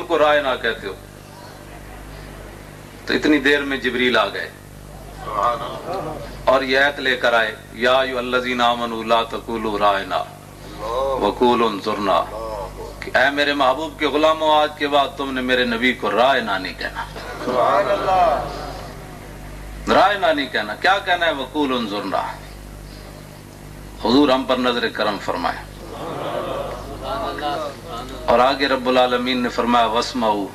کو رائنا کہتے ہو؟ تو اتنی دیر میں جبریل آ گئے اور یہ آیت لے کر آئے، یا ایھا الذین آمنوا لا تقولوا رائنا وقولوا انظرنا، کہ اے میرے محبوب کے غلاموں، آج کے بعد تم نے میرے نبی کو رائنا نہیں کہنا، رائنا نہیں کہنا، کیا کہنا ہے؟ وقولوا انظرنا۔ حضور ہم پر نظر کرم فرمائے۔ اور آگے رب العالمین نے فرمایا واسمعوا،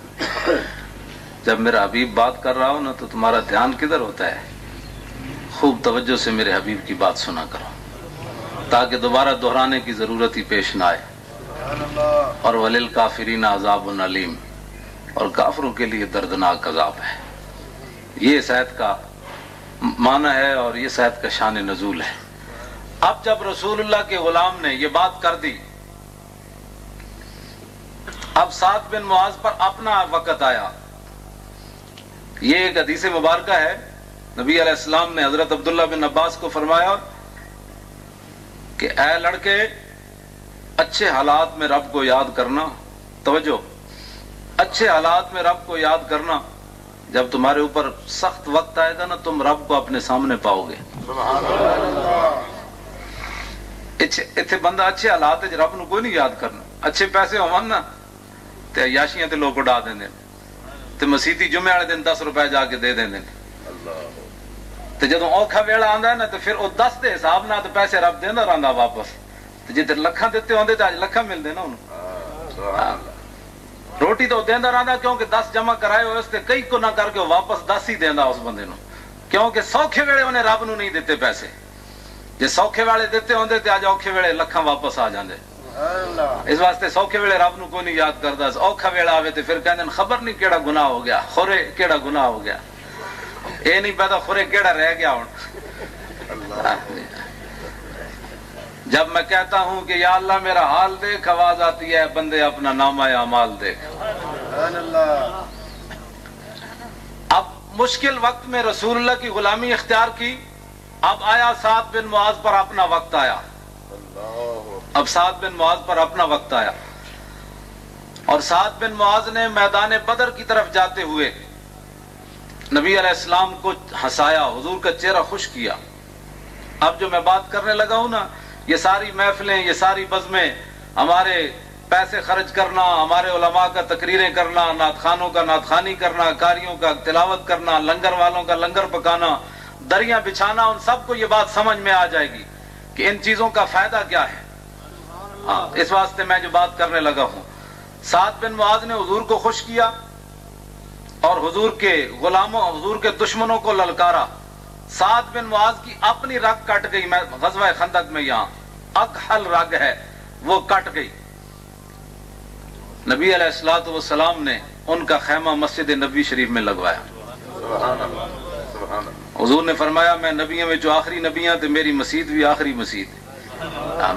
جب میرا حبیب بات کر رہا ہو نا تو تمہارا دھیان کدھر ہوتا ہے؟ خوب توجہ سے میرے حبیب کی بات سنا کرو تاکہ دوبارہ دہرانے کی ضرورت ہی پیش نہ آئے۔ اور وَلِلْكَافِرِينَ عَذَابٌ عَلِيمٌ، اور کافروں کے لیے دردناک عذاب ہے۔ یہ اس آیت کا معنی ہے اور یہ اس آیت کا شان نزول ہے۔ اب جب رسول اللہ کے غلام نے یہ بات کر دی، اب سعد بن معاذ پر اپنا وقت آیا۔ یہ ایک حدیث مبارکہ ہے، نبی علیہ السلام نے حضرت عبداللہ بن عباس کو فرمایا کہ اے لڑکے، اچھے حالات میں رب کو یاد کرنا، توجہ، اچھے حالات میں رب کو یاد کرنا، جب تمہارے اوپر سخت وقت آئے گا نا تم رب کو اپنے سامنے پاؤ گے۔ اتنے بندہ اچھے حالات رب نو کوئی نہیں یاد کرنا، اچھے پیسے ہون نا تے عیاشیاں تے لوگ اڑا دیندے تے مسیتی جمعے والے دن 10 روپے جا کے دے دیندے تے جدوں اوکھا ویلا آندا ہے نا تے پھر او 10 دے حساب نال تے پیسے رب دیندا رہندا واپس، تے جے تے لکھاں دتے ہوندے تے اج لکھاں ملدے نا انہوں۔ روٹی تو دیندا رہندا کیونکہ 10 جمع کرائے ہوئے اس تے کئی کو نہ کر کے واپس 10 ہی دیندا اس بندے نو، کیونکہ سوکھے ویلے انہیں رب نو نہیں دیتے پیسے، جے سوکھے والے دیتے ہوندے تے اج اوکھے ویلے لکھاں واپس آ جاندے۔ اس واسطے سوکھے ویلے رب نو کوئی نہیں یاد کردا، اوکھا ویلا آوے تے پھر کہندے خبر نہیں کیڑا گناہ ہو گیا، خورے کیڑا گناہ ہو گیا، اے نہیں پتا خورے کیڑا رہ گیا ہن۔ جب میں کہتا ہوں کہ یا اللہ میرا حال دیکھ، آواز آتی ہے بندے اپنا نامہ اعمال دیکھ۔ اب مشکل وقت میں رسول اللہ کی غلامی اختیار کی، اب آیا سعد بن معاذ پر اپنا وقت آیا، اب سعد بن معاذ پر اپنا وقت آیا، اور سعد بن معاذ نے میدان بدر کی طرف جاتے ہوئے نبی علیہ السلام کو ہنسایا، حضور کا چہرہ خوش کیا۔ اب جو میں بات کرنے لگا ہوں نا، یہ ساری محفلیں، یہ ساری بزمیں، ہمارے پیسے خرچ کرنا، ہمارے علماء کا تقریریں کرنا، نعت خوانوں کا نعت خوانی کرنا، قاریوں کا تلاوت کرنا، لنگر والوں کا لنگر پکانا، دریاں بچھانا، ان سب کو یہ بات سمجھ میں آ جائے گی کہ ان چیزوں کا فائدہ کیا ہے۔ اس واسطے میں جو بات کرنے لگا ہوں، سعد بن معاذ نے حضور کو خوش کیا اور حضور کے غلاموں، حضور کے دشمنوں کو للکارا۔ سعد بن معاذ کی اپنی رگ کٹ گئی، میں غزوہ خندق میں یہاں اکحل رگ ہے وہ کٹ گئی۔ نبی علیہ الصلوۃ والسلام نے ان کا خیمہ مسجد نبوی شریف میں لگوایا۔ حضور نے فرمایا میں نبیوں میں جو آخری نبیاں تے میری مسجد بھی آخری مسجد ہے۔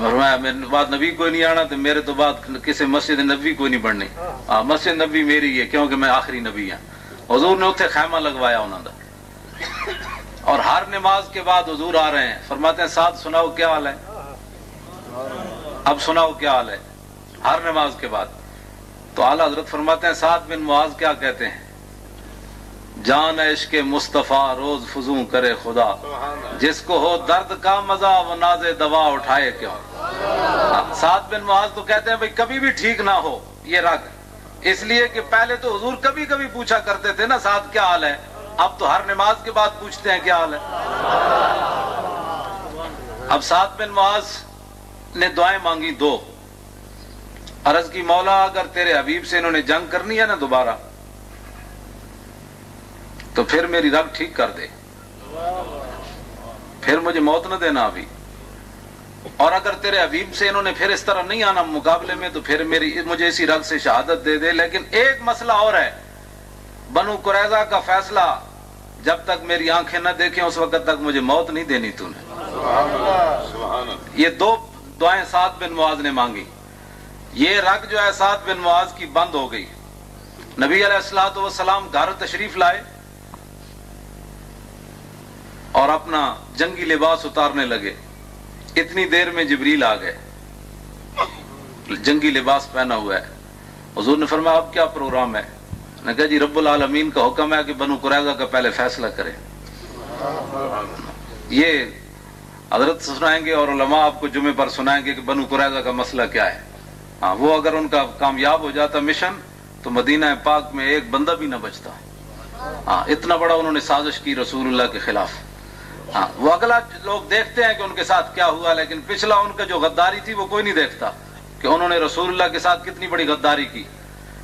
فرمایا میرے بعد نبی کوئی نہیں آنا تو میرے تو بعد کسی مسجد نبوی کوئی نہیں بننی، مسجد نبوی میری ہے کیونکہ میں آخری نبی ہوں۔ حضور نے اتنے خیمہ لگوایا انہوں نے، اور ہر نماز کے بعد حضور آ رہے ہیں، فرماتے ہیں سعد سناؤ کیا حال ہے، اب سناؤ کیا حال ہے، ہر نماز کے بعد۔ تو اعلیٰ حضرت فرماتے ہیں سعد بن معاذ کیا کہتے ہیں، جان عشق مصطفیٰ روز فزوں کرے خدا، جس کو ہو درد کا مزہ وہ ناز دوا اٹھائے کیوں۔ سعد بن معاذ تو کہتے ہیں بھئی کبھی بھی ٹھیک نہ ہو یہ رگ، اس لیے کہ پہلے تو حضور کبھی کبھی پوچھا کرتے تھے نا سعد کیا حال ہے، اب تو ہر نماز کے بعد پوچھتے ہیں کیا حال ہے۔ اب سعد بن معاذ نے دعائیں مانگی دو، عرض کی مولا اگر تیرے حبیب سے انہوں نے جنگ کرنی ہے نا دوبارہ تو پھر میری رگ ٹھیک کر دے، پھر مجھے موت نہ دینا ابھی، اور اگر تیرے حبیب سے انہوں نے پھر اس طرح نہیں آنا مقابلے میں تو پھر مجھے اسی رگ سے شہادت دے دے۔ لیکن ایک مسئلہ اور ہے، بنو قریظہ کا فیصلہ جب تک میری آنکھیں نہ دیکھیں اس وقت تک مجھے موت نہیں دینی تو نے۔ یہ دو دعائیں سعد بن معاذ نے مانگی، یہ رگ جو ہے سعد بن معاذ کی بند ہو گئی۔ نبی علیہ الصلوۃ والسلام گھر تشریف لائے اور اپنا جنگی لباس اتارنے لگے، اتنی دیر میں جبریل آ گئے، جنگی لباس پہنا ہوا ہے، حضور نے فرمایا اب کیا پروگرام ہے؟ نے کہا جی رب العالمین کا حکم ہے کہ بنو قریظہ کا پہلے فیصلہ کرے. یہ حضرت سنائیں گے اور علماء آپ کو جمعے پر سنائیں گے کہ بنو قریظہ کا مسئلہ کیا ہے. ہاں وہ اگر ان کا کامیاب ہو جاتا مشن تو مدینہ پاک میں ایک بندہ بھی نہ بچتا. ہاں اتنا بڑا انہوں نے سازش کی رسول اللہ کے خلاف. ہاں وہ اگلا لوگ دیکھتے ہیں کہ ان کے ساتھ کیا ہوا، لیکن پچھلا ان کا جو غداری تھی وہ کوئی نہیں دیکھتا کہ انہوں نے رسول اللہ کے ساتھ کتنی بڑی غداری کی.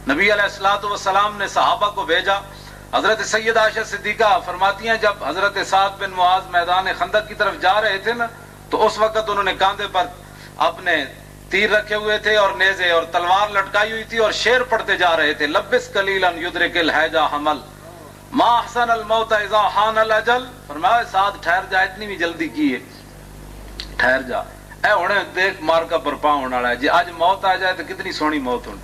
نبی علیہ الصلوۃ والسلام نے صحابہ کو بھیجا. حضرت سیدہ عائشہ صدیقہ فرماتی ہیں جب حضرت سعد بن معاذ میدان خندق کی طرف جا رہے تھے نا تو اس وقت انہوں نے کاندھے پر اپنے تیر رکھے ہوئے تھے اور نیزے اور تلوار لٹکائی ہوئی تھی اور شعر پڑھتے جا رہے تھے. لبس قلیلا یدرک الحیجا حمل ما احسن الموت اذا حان الاجل. فرمایا سعد ٹھہر جا، اتنی بھی جلدی کی ہے، ٹھہر جا، اے ہن دیکھ مار کا برپا ہونے والا ہے جی، اج موت آ جائے تو کتنی سونی موت ہونی.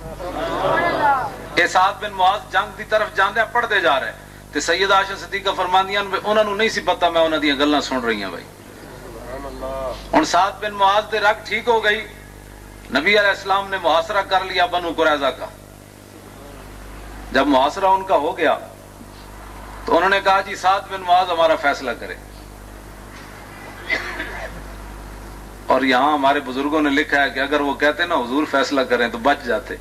اے سعد بن معاذ جنگ دی طرف جاندے پڑھتے جا رہے تے سیدہ عائشہ صدیقہ فرماندیاں انہاں نوں نہیں سی پتہ میں انہاں دیاں گلاں سن رہی ہوں. بھائی ہن سعد بن معاذ دے رگ ٹھیک ہو گئی. نبی علیہ السلام نے محاصرہ کر لیا بنو قریظہ کا. جب محاصرہ ان کا ہو گیا تو انہوں نے کہا جی سعد بن معاذ ہمارا فیصلہ کرے. اور یہاں ہمارے بزرگوں نے لکھا ہے کہ اگر وہ کہتے نا حضور فیصلہ کریں تو بچ جاتے.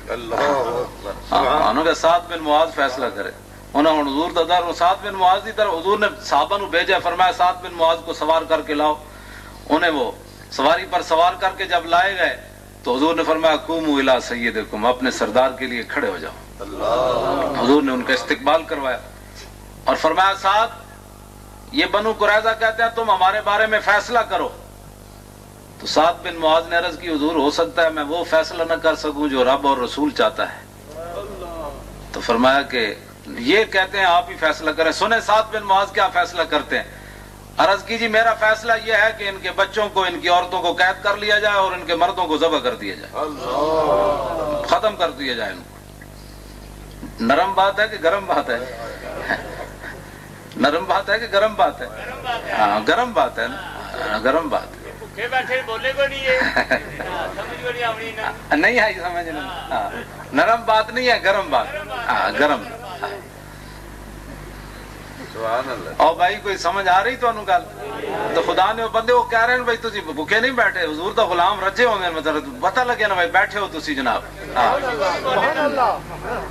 انہوں نے سعد بن معاذ فیصلہ کرے. انہوں نے حضور دادار سعد بن معاذ کی طرف حضور نے صحابہ نو بھیجا، فرمایا سعد بن معاذ کو سوار کر کے لاؤ. انہیں وہ سواری پر سوار کر کے جب لائے گئے تو حضور نے فرمایا قوموا الی سیدکم، اپنے سردار کے لیے کھڑے ہو جاؤ. حضور نے ان کا استقبال کروایا اور فرمایا سعد یہ بنو قریظہ کہتے ہیں تم ہمارے بارے میں فیصلہ کرو. تو سعد بن معاذ نے عرض کی حضور ہو سکتا ہے میں وہ فیصلہ نہ کر سکوں جو رب اور رسول چاہتا ہے. تو فرمایا کہ یہ کہتے ہیں آپ ہی فیصلہ کریں. سنیں سعد بن معاذ کیا فیصلہ کرتے ہیں. عرض کی جی میرا فیصلہ یہ ہے کہ ان کے بچوں کو ان کی عورتوں کو قید کر لیا جائے اور ان کے مردوں کو ذبح کر دیا جائے، ختم کر دیا جائے ان کو. نرم بات ہے کہ گرم بات ہے؟ نرم بات ہے کہ گرم بات ہے؟ ہاں گرم بات ہے نا، گرم بات ہے. نہیں آئی سمجھ نہیں. ہاں نرم بات نہیں ہے، گرم بات. ہاں گرم. اور بھائی کوئی سمجھ آ رہی تو انہوں گل تو خدا نے بندے وہ کہہ رہے ہیں بھائی تسی بھوکے نہیں بیٹھے، حضور دا غلام رجے ہوندے مطلب پتہ لگے نا بھائی بیٹھے ہو تسی جناب.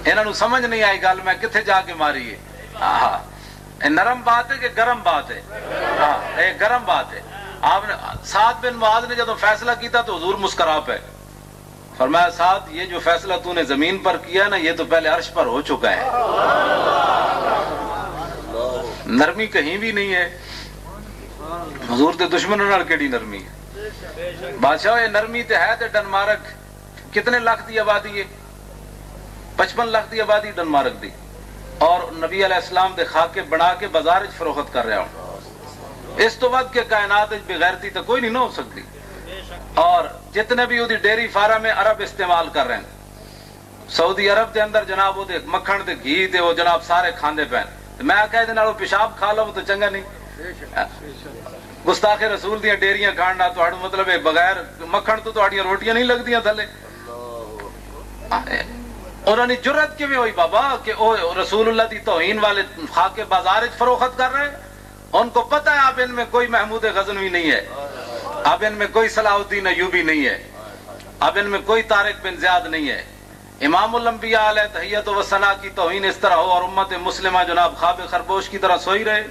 انہاں نوں سمجھ نہیں آئی گل میں کتھے جا کے ماری ہے. ہاں نرم بات ہے کہ گرم بات ہے؟ ہاں یہ گرم بات ہے. آپ نے سعد بن معاذ نے جب فیصلہ کیتا تو حضور مسکرا پے. فرمایا سعد یہ جو فیصلہ تو نے زمین پر کیا نا یہ تو پہلے عرش پر ہو چکا ہے. نرمی کہیں بھی نہیں ہے. حضور تے دشمنوں نال کیڑی نرمی ہے. بادشاہ یہ نرمی تے ہے تے ڈنمارک کتنے لاکھ دی آبادی ہے؟ 55 لاکھ دی آبادی ڈنمارک دی. اور نبی علیہ السلام دے خاکے بنا کے بازار وچ فروخت کر رہا ہوں. اس تو بعد کہ کائنات وچ بغیرتی تو کوئی نہیں نہ ہو سکتی. اور جتنے بھی وہ ڈیری فارم میں عرب استعمال کر رہے ہیں سعودی عرب دے اندر جناب وہ مکھن تے گھی تے وہ جناب سارے کھاندے پے. میں آخیا یہ پیشاب کھا لو تو چنگا نہیں. گستاخ رسول دیا ڈیریاں کھانا تو مطلب بغیر مکھن تو تہاڈیاں روٹیاں نہیں لگدیاں تھلے. انہوں نے جرت کیویں ہوئی بابا کہ وہ رسول اللہ دی توہین والے خاکے بازار وچ فروخت کر رہے ہیں. ان کو پتہ ہے اب ان میں کوئی محمود غزنوی نہیں ہے، اب ان میں کوئی صلاح الدین ایوبی نہیں ہے، اب ان میں کوئی طارق بن زیاد نہیں ہے. امام الانبیاء علیہ تحیت و ثنا کی توہین اس طرح ہو اور امت مسلمہ جناب خواب خرگوش کی طرح سوئی رہے.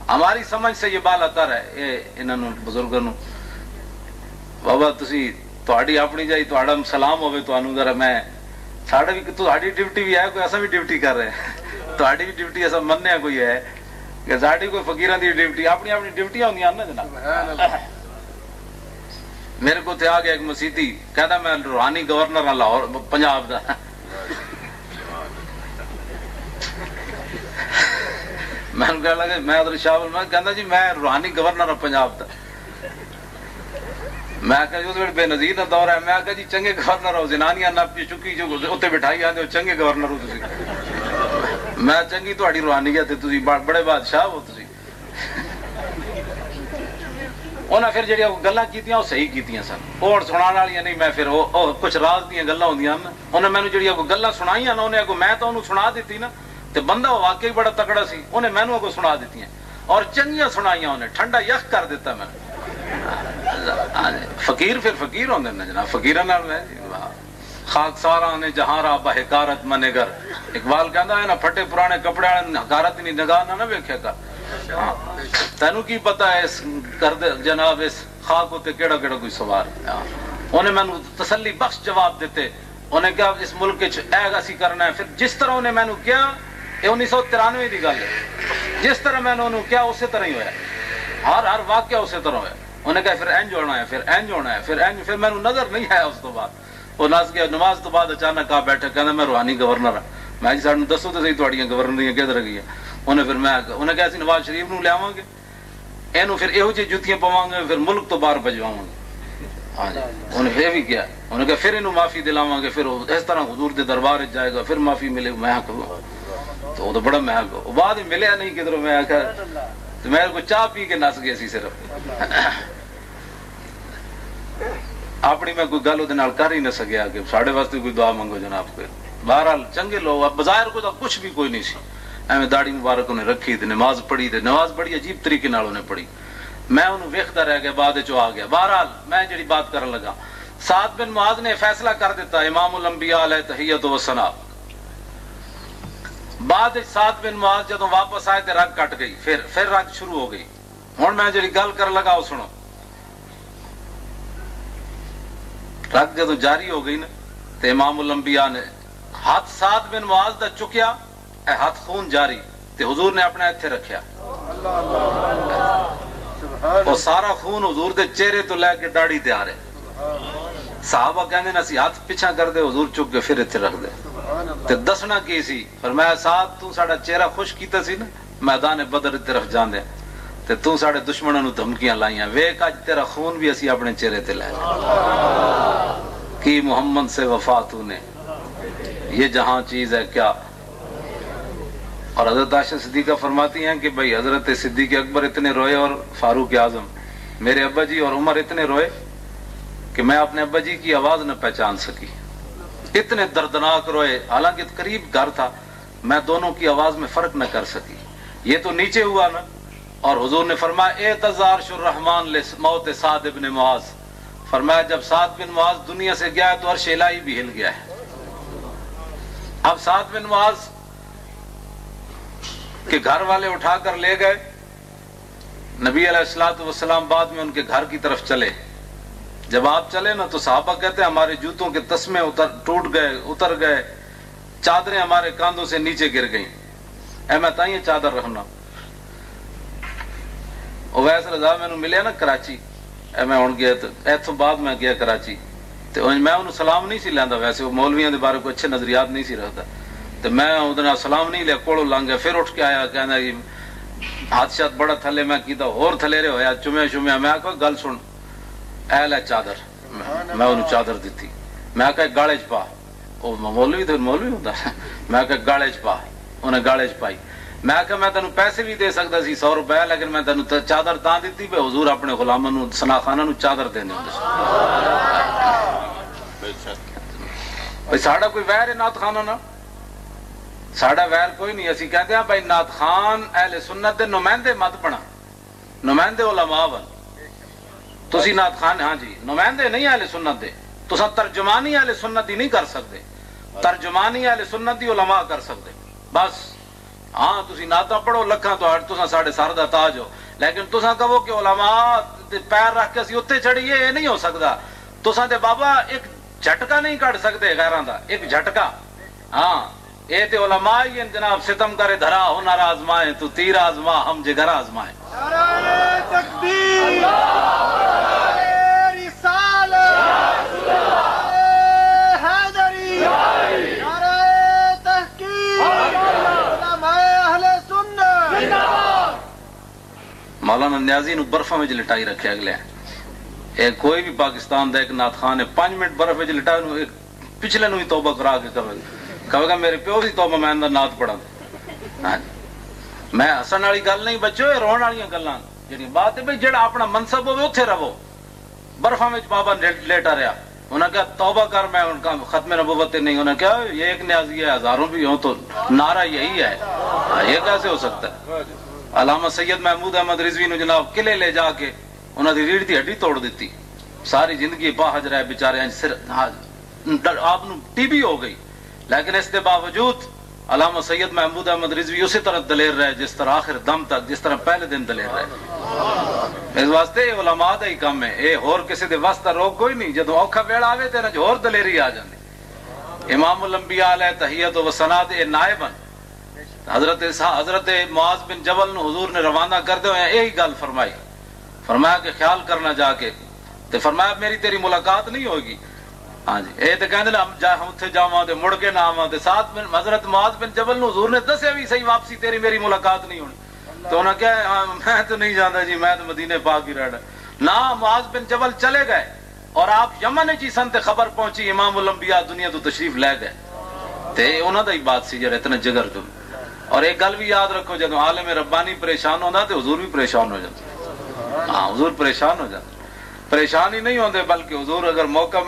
ہماری سمجھ سے یہ بالا تر ہے. یہ انہوں بزرگوں بابا تسی تہاڈی اپنی جائی تہاڈا سلام ہوے تانوں ذرا میں ساڈا بھی تہاڈی ڈیوٹی بھی ہے کوئی اساں بھی ڈیوٹی کر رہے ہیں. تہاڈی بھی ڈیوٹی اساں مننے کوئی ہے کہ ساڈی کوئی فقیراں دی ڈیوٹی اپنی اپنی ڈیوٹیاں ہوندیاں نا جناب. میرے کو تے آ گیا ایک مسیتی کہتا میں روحانی گورنر ہاں لاہور پنجاب دا. میں کہنے لگا میں ادھر شاول میں کہندا جی میں روحانی گورنر ہوں پنجاب دا. میں کہا جی اس بے نظیر دا دور ہے. میں کہا جی چنگے گورنر ہو زنانیاں نپ کے چکی جو اتنے بٹھائی آتے ہو چنگے گورنر ہو تسی. میں چنگی تہاڈی روحانیت تے تسی بڑے بادشاہ ہو تسی. انہیں پھر جڑی گلاں کیتیاں وہ صحیح کیتیاں سن، وہ سنانے والی نہیں، میں پھر کچھ راز دیا گلاں ہوندیاں نا، انہیں مینوں جڑی گلاں سنائیاں نا، انہیں اگوں میں تو انہوں سنا دیتی نا، تے بندہ واقعی بڑا تکڑا سی، انہیں مینوں اگوں سنا دیتی ہیں اور چنگیاں سنائیاں، انہیں ٹھنڈا یخ کر دیتا میں۔ فقیر پھر فقیر ہوندے نے جناب، فقیراں نال میں خاک سارا نے جہاں را بحکارت منگر، اقبال کہندا ہے نا پھٹے پرانے کپڑے حکارت نہیں نگاہ نہ ویکھیا کر، تینوں کی پتا ہے اس کرد جناب اس خاک تے کیڑا کیڑا کوئی سوار۔ انہیں مینوں تسلی بخش جواب دیتے، انہیں کہا اس ملک اے اسی کرنا ہے، پھر جس طرح انہیں مینوں کیا، یہ 1993 دی گل ہے، جس طرح میں نے انہوں کیا اسی طرح ہی ہوا، ہر واقعہ اسی طرح ہوا۔ انہیں کہا پھر اینج ہونا ہے، پھر اینج ہونا ہے، پھر اینج، پھر مینوں نظر نہیں آیا اس تو بعد، وہ نس گیا نماز تو بعد اچانک آ بیٹھے کہنا میں روحانی گورنر ہوں، میں جی سانوں دسو تو صحیح تہاڈیاں گورنریاں کدھر گئیاں؟ انہیں پھر میں انہیں کہا سی نواز شریف نوں لیاواں گے، اینوں پھر یہو جی جتیاں پواں گے، پھر ملک تو باہر بھجواواں گے۔ ہاں جی انہیں پھر بھی کیا، انہیں کہا پھر اینوں معافی دلاواں گے، پھر اس طرح حضور دے دربار وچ جائے گا، پھر معافی ملے۔ میں کہوں تو وہ تو بڑا میں بعد میں ملیا نہیں کدھروں، میں آخیا تو میں کو چاہ پی کے نس گیا سی صرف، اپنی میں کوئی گل وہ کر ہی نہ سکیا کہ ساڈے واسطے کوئی دعا منگو جناب کوئی۔ بہرحال چنگے لوگ، اب بظاہر کو کچھ بھی کوئی نہیں سی، ایویں داڑھی مبارک انہیں رکھی تے نماز پڑھی، تے نماز بڑی عجیب طریقے نال انہیں پڑھی، میں انہوں ویکھدا رہ گیا، بعد چ آ گیا۔ بہرحال میں جڑی بات کرن لگا، سعد بن معاذ نے فیصلہ کر دیتا، امام الانبیاء علیہ تحیت و ثنا، بعد سعد بن معاذ جدوں واپس آئے تے رگ کٹ گئی، پھر رگ شروع ہو گئی۔ ہن میں جڑی گل کرن لگا وہ سنو، رگ جدوں جاری ہو گئی نا تے امام الانبیاء نے ہاتھ سعد بن معاذ دا چکیا، اے ہاتھ خون جاری، تے حضور نے اپنے اتھے رکھیا، اور سارا خون حضور دے چہرے تو لے کے داڑھی تے آ رہے۔ صحابہ کہندے نا سی ہاتھ پیچھا کر دے، حضور چک کے پھر اتھے رکھ دے، تے دسنا کی سی، فرمایا سعد تو ساڈا چہرہ خوش کیتا سی نا میدان بدر دی طرف جاندے، تے تو ساڈے دشمناں نو دھمکیاں لائیاں، ویکھ اج تیرا خون بھی اسی اپنے چہرے تے لے لیا، کی محمد سے وفا تو نے، یہ جہاں چیز ہے کیا۔ اور حضرت عائشہ صدیقہ فرماتی ہیں کہ بھئی حضرت صدیق اکبر اتنے روئے اور فاروق اعظم، میرے ابا جی اور عمر اتنے روئے کہ میں اپنے ابا جی کی آواز نہ پہچان سکی، اتنے دردناک روئے، حالانکہ قریب گھر تھا، میں دونوں کی آواز میں فرق نہ کر سکی۔ یہ تو نیچے ہوا نا، اور حضور نے فرمایا اعتذار الرحمن موت سعد بن معاذ، فرمایا جب سعد بن معاذ دنیا سے گیا ہے تو عرش الہی بھی ہل گیا ہے۔ اب سعد بن معاذ کے گھر والے اٹھا کر لے گئے، نبی علیہ الصلوۃ والسلام بعد میں ان کے گھر کی طرف چلے، جب آپ چلے نا تو صحابہ کہتے ہیں ہمارے جوتوں کے تسمے ٹوٹ گئے، اتر گئے، چادریں ہمارے کاندھوں سے نیچے گر گئیں، اے میں تائیں چادر رکھنا۔ اویس رضا میں ملیا نا کراچی، اے میں ہن گیا تو ایتھوں بعد میں گیا کراچی، تو میں انہوں سلام نہیں سی لیندا، ویسے وہ مولویاں دے بارے کو اچھے نظریات نہیں سی رکھدا، تو میں اودے سلام نہیں لیا، کوڑوں لنگ گیا، پھر اٹھ کے آیا کہندا جی ہاتھ شات بڑا تھلے، میں کیتا اور تھلیرے ہویا، چومیا چومیا، میں کہا گل سن، اے لے چادر، میں انہوں چادر دیتی، میں کہا گالے چ پا، وہ مولوی تو مولوی ہوتا، میں کہا گالے چ پا، انہیں گالے چ پائی، میں کہا میں تینوں پیسے بھی دے سکتا سی 100 روپے، لیکن میں تینوں چادر تاں دیتی پہ حضور اپنے غلاماں نوں ثنا خاناں نوں چادر دیندے ہوندے سی۔ ساڈا کوئی ویر ہے نعت خاناں نال؟ ساڈا ویر کوئی نہیں، اسی کہتے ہیں بھائی نعت خان اہل سنت دے نمائندے مت بنا، نمائندے علماء بن، تسی نعت خان ہاں جی نمائندے نہیں اہل سنت دے، تساں ترجمانی اہل سنت دی نہیں کر سکتے، ترجمانی اہل سنت دی علماء کر سکتے بس۔ ہاں تسی نعتاں پڑھو لکھاں تو تساں ساڈے سر دا تاج ہو، لیکن تساں کہو کہ علماء تے پیر رکھ کے اسی اتنے چڑھیے، یہ نہیں ہو سکتا۔ تساں تے بابا ایک جھٹکا نہیں کٹ سکتے غیراں دا، ایک جھٹکا، ہاں اے تے علماء ہی ہیں جناب، ستم کرے دھرا ہنر آزمائے تو تیر آزما ہم جگر آزمائے۔ نعرہ تکبیر، نعرہ رسالت، نعرہ حیدری، نعرہ تحقیق، علماء اہل سنت۔ مولانا نیازی نو برفاں وچ لٹائی رکھے اگلے، اے کوئی بھی پاکستان دا ایک نعت خان ہے 5 منٹ برف وچ لٹا نو پچھلے نو ہی توبہ کرا کے کہے گا میرے پیو دی توبہ میں نعت پڑھا، میں ہسن والی گل نہیں بچو، یہ رون والی گلاں، جڑی بات ہے بھئی جڑا اپنا منصب ہوے اوتھے رہو. برفاں وچ بابا لیٹا رہا. انہوں نے کہا توبہ کر, میں ان کا ختم نبوت نہیں. انہوں نے کہا یہ ایک نیازی ہے, ہزاروں بھی ہوں تو نعرہ یہی ہے, یہ کیسے ہو سکتا ہے. علامہ سید محمود احمد رضوی نے جناب قلعے لے جا کے انہوں نے ریڑھ دی ہڈی توڑ دیتی. ساری زندگی باہج رہے بیچارے, آپ ٹی بی ہو گئی, لیکن اس کے باوجود علامہ سید محمود احمد رضوی اسی طرح دلیر رہے جس طرح آخر دم تک, جس طرح پہلے دن دلیر رہے. اس واسطے علماء دا ہی کام ہے, یہ ہور کسی دے واسطہ روک کوئی نہیں. جدو اوکھا ویڑا آوے تے نہ ہور دلیری آ جاندی. امام الانبیاء علیہ تحیت و ثنا دے نائبن حضرت معاذ بن جبل نو حضور نے روانہ کردے ہوئے یہی گل فرمائی. فرمایا کہ خیال کرنا جا کے, تے فرمایا میری تیری ملاقات نہیں ہوگی. ہاں جی, اے تے کہندے ہم اوتھے جاواں تے مڑ کے نہ آواں. تے ساتھ میں حضرت معاذ بن جبل نو حضور نے دسیا بھی صحیح واپسی تیری میری ملاقات نہیں ہونی. تو انہوں نے کہا میں تو نہیں جانتا جی, میں تو مدینے پاک ہی رہنا. نہ معاذ بن جبل چلے گئے اور آپ یمن چ سن تے خبر پہنچی امام الانبیاء دنیا تو تشریف لے گئے. تے انہاں دا ہی بات سی جڑا اتنا جگر جو. اور ایک گل بھی یاد رکھو, جدو عالم ربانی پریشان ہوندا تے حضور بھی پریشان ہو جاتا. ہاں, حضور پریشان ہو جاتا. پریشان ہی نہیں ہوندے بلکہ حضور اگر موقع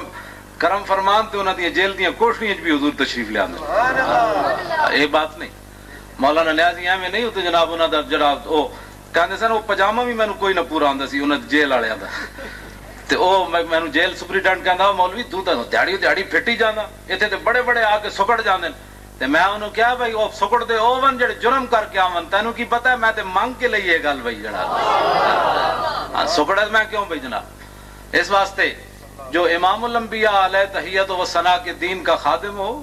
کرم فرمان تے انہاں دی جیل دیاں کوٹھیاں وچ بھی حضور تشریف لے آندے. یہ بات نہیں. مولانا نیازی ایویں نہیں ہوتے جناب, انہاں دا جڑا او کہندے سن وہ پجامہ بھی مینوں کوئی نہ پورا آندا سی انہاں جیل والیاں دا. تے او مینوں جیل سپرنٹینڈنٹ کہندا مولوی تو دیہڑی پھٹی جاندا, ایتھے تے بڑے بڑے آ کے سکڑ جاندے. تے میں انہوں کہا بھائی او سکڑ دے اوون جڑے جرم کر کے آون, تینوں کی پتہ ہے میں تے منگ کے لئی یہ گل بھائی جڑا سکڑ میں کیوں بھائی جناب. اس واسطے جو امام الانبیاء علیہ تحیت و ثنا کے دین کا خادم ہو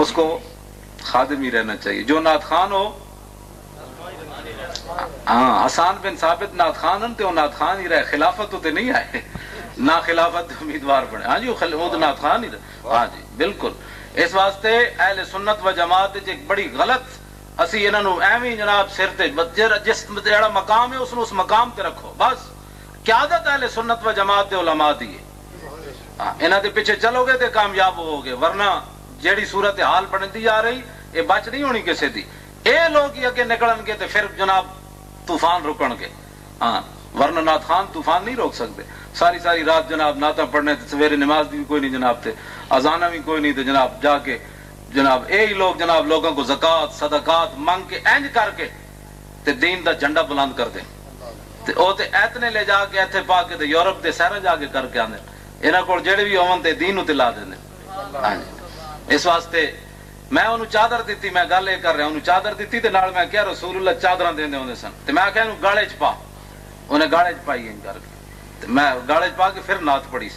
اس کو خادم ہی رہنا چاہیے. جو نعت خان ہو, ہاں حسان بن ثابت نعت خان ہن تے وہ نعت خان ہی رہے, خلافت تو تے نہیں آئے نہ خلافت امیدوار بنے. ہاں جی وہ تو نعت خان ہی رہے. ہاں جی بالکل. اس واسطے اہل سنت و جماعت ایک بڑی غلط اسی انہاں نو ایویں جناب سر تے جس جڑا مقام ہے اس مقام تے رکھو بس. قیادت اہل سنت و جماعت دے علماء دی ہے. انہاں دے پیچھے چلو گے تے کامیاب ہو گے, ورنہ جیڑی صورت حال بنتی جا رہی یہ بچ نہیں ہونی کسی دی. اے لوگ ہی اگے نکلن گے تے پھر جناب طوفان رکن گے. ہاں, ورنہ نعت خان طوفان نہیں روک سکتے. ساری ساری رات جناب نعتاں پڑھنے, سویرے نماز بھی کوئی نہیں جناب, تے اذانہ بھی کوئی نہیں, تے جناب جا کے جناب یہی لوگ جناب لوگوں کو زکات صدقات منگ کے اینج کر کے تے دین دا جھنڈا بلند کر دیں. تے او تے ایتنے لے جا کے ایتھے پا کے تے یورپ دے سہرا جا کے کر کے آندے. انہاں کول جڑے بھی ہون تے دین تے لا دیندے. ہاں جی, اس واسطے میں انہوں چادر دیتی, میں گل یہ کر رہا انہوں چادر دیتی تے نال میں کہا رسول اللہ چادراں دیندے ہوندے سن. تے میں کہا انہوں گاڑے چ پا, انہیں گاڑے چ پائی ان کر کے تے میں گاڑے چ پا کے پھر نعت پڑھی.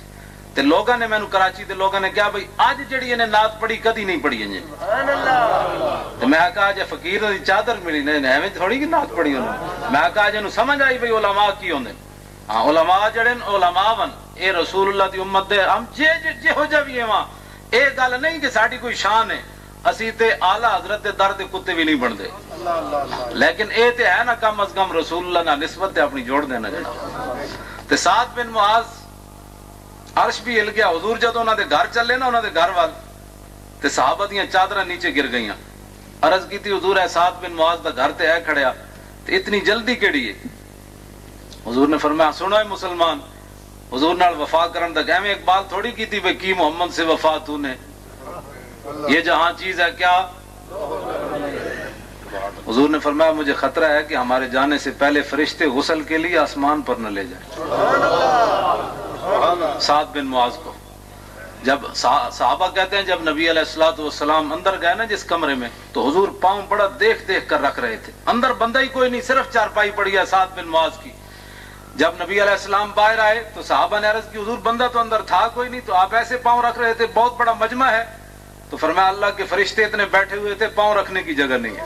تے لوگاں نے مینوں کراچی دے لوگاں نے کہا بھئی اج جڑی انہیں نعت پڑھی کدی نہیں پڑھی انجے. تے میں کہا جے فقیر دی چادر ملی نے ایویں تھوڑی کہ نعت پڑھی انہوں. میں کہا جے نوں سمجھ آئی بھئی علماء کی ہوندے. ہاں علماء جڑے علماء ون اے رسول اللہ دی امت دے ہم جے ہو جا بھی ہاں. اے گل نہیں کہ ساڈی کوئی شان ہے, اسی تے اعلی حضرت دے در دے کتے بھی نہیں بنتے, لیکن اے تے ہے نا کم از کم رسول اللہ نال نسبت تے اپنی جوڑ دینا جناب. تے سعد بن معاذ عرش بھی ہل گیا. حضور جدوں انہاں دے گھر چلے نا, انہاں دے گھر وال تے صحابہ دیاں چادراں نیچے گر گئیاں. عرض کیتی حضور اے سعد بن معاذ دا گھر تے ہے کھڑیا, تے اتنی جلدی کیڑی ہے؟ حضور نے فرمایا سنو اے مسلمان, حضور نال وفا کرن دا ایویں اقبال تھوڑی کیتی بھئی کی محمد سے وفا تو نے, یہ جہاں چیز ہے کیا. حضور نے فرمایا مجھے خطرہ ہے کہ ہمارے جانے سے پہلے فرشتے غسل کے لیے آسمان پر نہ لے جائیں. سعد بن معاذ کو جب صحابہ کہتے ہیں جب نبی علیہ الصلوۃ والسلام اندر گئے نا جس کمرے میں, تو حضور پاؤں بڑا دیکھ دیکھ کر رکھ رہے تھے. اندر بندہ ہی کوئی نہیں, صرف چارپائی پڑی ہے سعد بن معاذ کی. جب نبی علیہ السلام باہر آئے تو صحابہ نے عرض کی حضور بندہ تو اندر تھا کوئی نہیں, تو آپ ایسے پاؤں رکھ رہے تھے, بہت بڑا مجمع ہے. تو فرمایا اللہ کے فرشتے اتنے بیٹھے ہوئے تھے, پاؤں رکھنے کی جگہ نہیں ہے.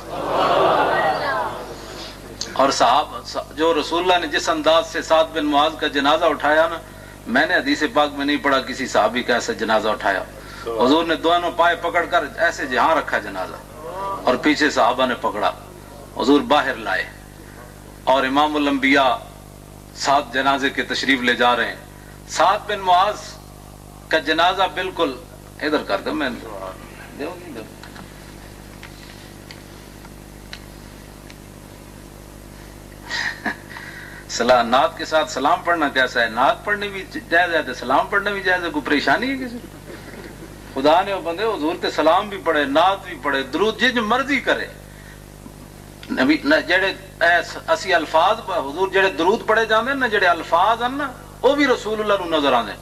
اور صحابہ جو رسول اللہ نے جس انداز سے سعد بن معاذ کا جنازہ اٹھایا نا, میں نے حدیث پاک میں نہیں پڑھا کسی صحابی کا ایسا جنازہ اٹھایا. حضور نے دونوں پائے پکڑ کر ایسے جہاں رکھا جنازہ, اور پیچھے صحابہ نے پکڑا. حضور باہر لائے اور امام الانبیاء سعد جنازے کے تشریف لے جا رہے ہیں. سعد بن معاذ کا جنازہ بالکل ادھر کر دو, میں نعت کے ساتھ سلام پڑھنا کیسا ہے؟ نعت پڑھنے بھی جائز ہے، سلام پڑھنا بھی جائز ہے، کوئی پریشانی ہے کسی کو؟ خدا نے بندے حضور تے سلام بھی پڑھے، نعت بھی پڑھے، درود جن مرضی کرے. نبی جڑے اسی الفاظ حضور جڑے درود پڑھے جاندے نا، جڑے الفاظ ہیں نا وہ بھی رسول اللہ نو نظر آندے.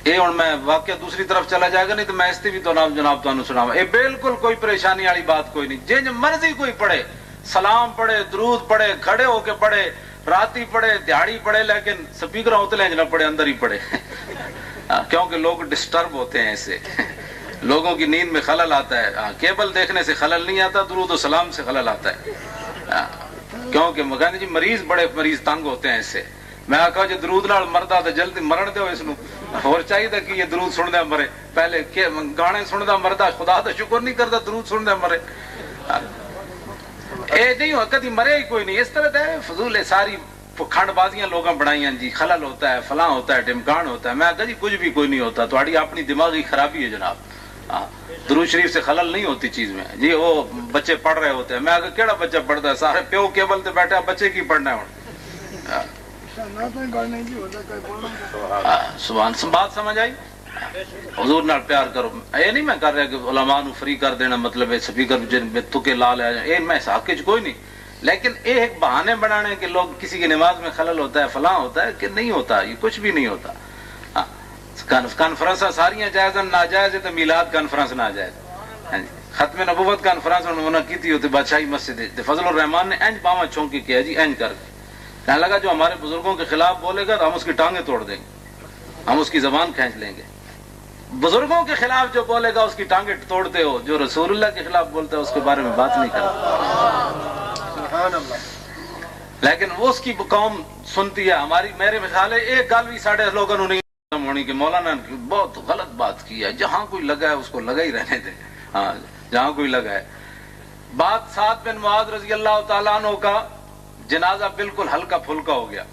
یہ ہوں میں واقعہ دوسری طرف چلا جائے گا، نہیں تو میں اس بھی تو جناب تمہیں سناواں. یہ بالکل کوئی پریشانی والی بات کوئی نہیں، جن مرضی کوئی پڑھے، سلام پڑھے، درود پڑھے، کھڑے ہو کے پڑھے، راتی پڑھے، دیہڑی پڑھے، لیکن سپیکر ہوتے لیں نہ پڑھے، اندر ہی پڑھے. کیونکہ لوگ ڈسٹرب ہوتے ہیں اس سے، لوگوں کی نیند میں خلل آتا ہے. کیبل دیکھنے سے خلل نہیں آتا، درود و سلام سے خلل آتا ہے. کیونکہ مگانی جی مریض تنگ ہوتے ہیں اس سے. میں آخا جی درود نال مردا تو جلدی مرن دو اس نو، اور چاہیے کہ یہ درود سندا مرے. پہلے گانے سندا مردا خدا دا شکر نہیں کرتا، درود سندا مرے. اے نہیں ہو کدی مرے ہی کوئی نہیں. اس طرح ہے فضول ہے، ساری کھنڈ بازیاں لوگاں بنائیاں جی، خلل ہوتا ہے، فلاں ہوتا ہے، ڈمکان ہوتا ہے. میں کہا جی کچھ بھی کوئی نہیں ہوتا، تہاڈی اپنی دماغی خرابی ہے جناب. درود شریف سے خلل نہیں ہوتی چیز میں. جی وہ بچے پڑھ رہے ہوتے ہیں، میں کہا کیڑا بچہ پڑھتا ہے؟ سارے پیو کیبل تے بیٹھا، بچے کی پڑھنا ہے؟ سبحان بات سمجھ آئی؟ حضور نال پیار کرو. یہ نہیں میں کر رہا کہ علماء نو فری کر دینا، مطلب سپیکر میں تکے لا لے، یہ میں حق وچ کوئی نہیں. لیکن یہ ایک بہانے بنانے کہ لوگ کسی کی نماز میں خلل ہوتا ہے، فلاں ہوتا ہے، کہ نہیں ہوتا، یہ کچھ بھی نہیں ہوتا. کانفرنس ساریاں جائز ناجائز ہے تو میلاد کانفرنس ناجائز. ختم نبوت کانفرنس انہوں نے کی ہوتی بادشاہی مسجد فضل الرحمان نے انج باواں چھونک کے کیا جی، انج کر کے کہنے لگا جو ہمارے بزرگوں کے خلاف بولے گا تو ہم اس کی ٹانگیں توڑ دیں گے، ہم اس کی زبان کھینچ لیں گے. بزرگوں کے خلاف جو بولے گا اس کی ٹانگیں توڑتے ہو، جو رسول اللہ کے خلاف بولتا ہے اس کے بارے میں بات نہیں کرتا. لیکن وہ اس کی قوم سنتی ہے. ہماری میرے خیال ہے ایک گل بھی ساڑھے لوگوں نے نہیں ہونی کہ مولانا نے بہت غلط بات کی ہے. جہاں کوئی لگا ہے اس کو لگا ہی رہنے دے. ہاں جہاں کوئی لگا ہے. بات سعد بن معاذ رضی اللہ تعالیٰ عنہ کا جنازہ بالکل ہلکا پھلکا ہو گیا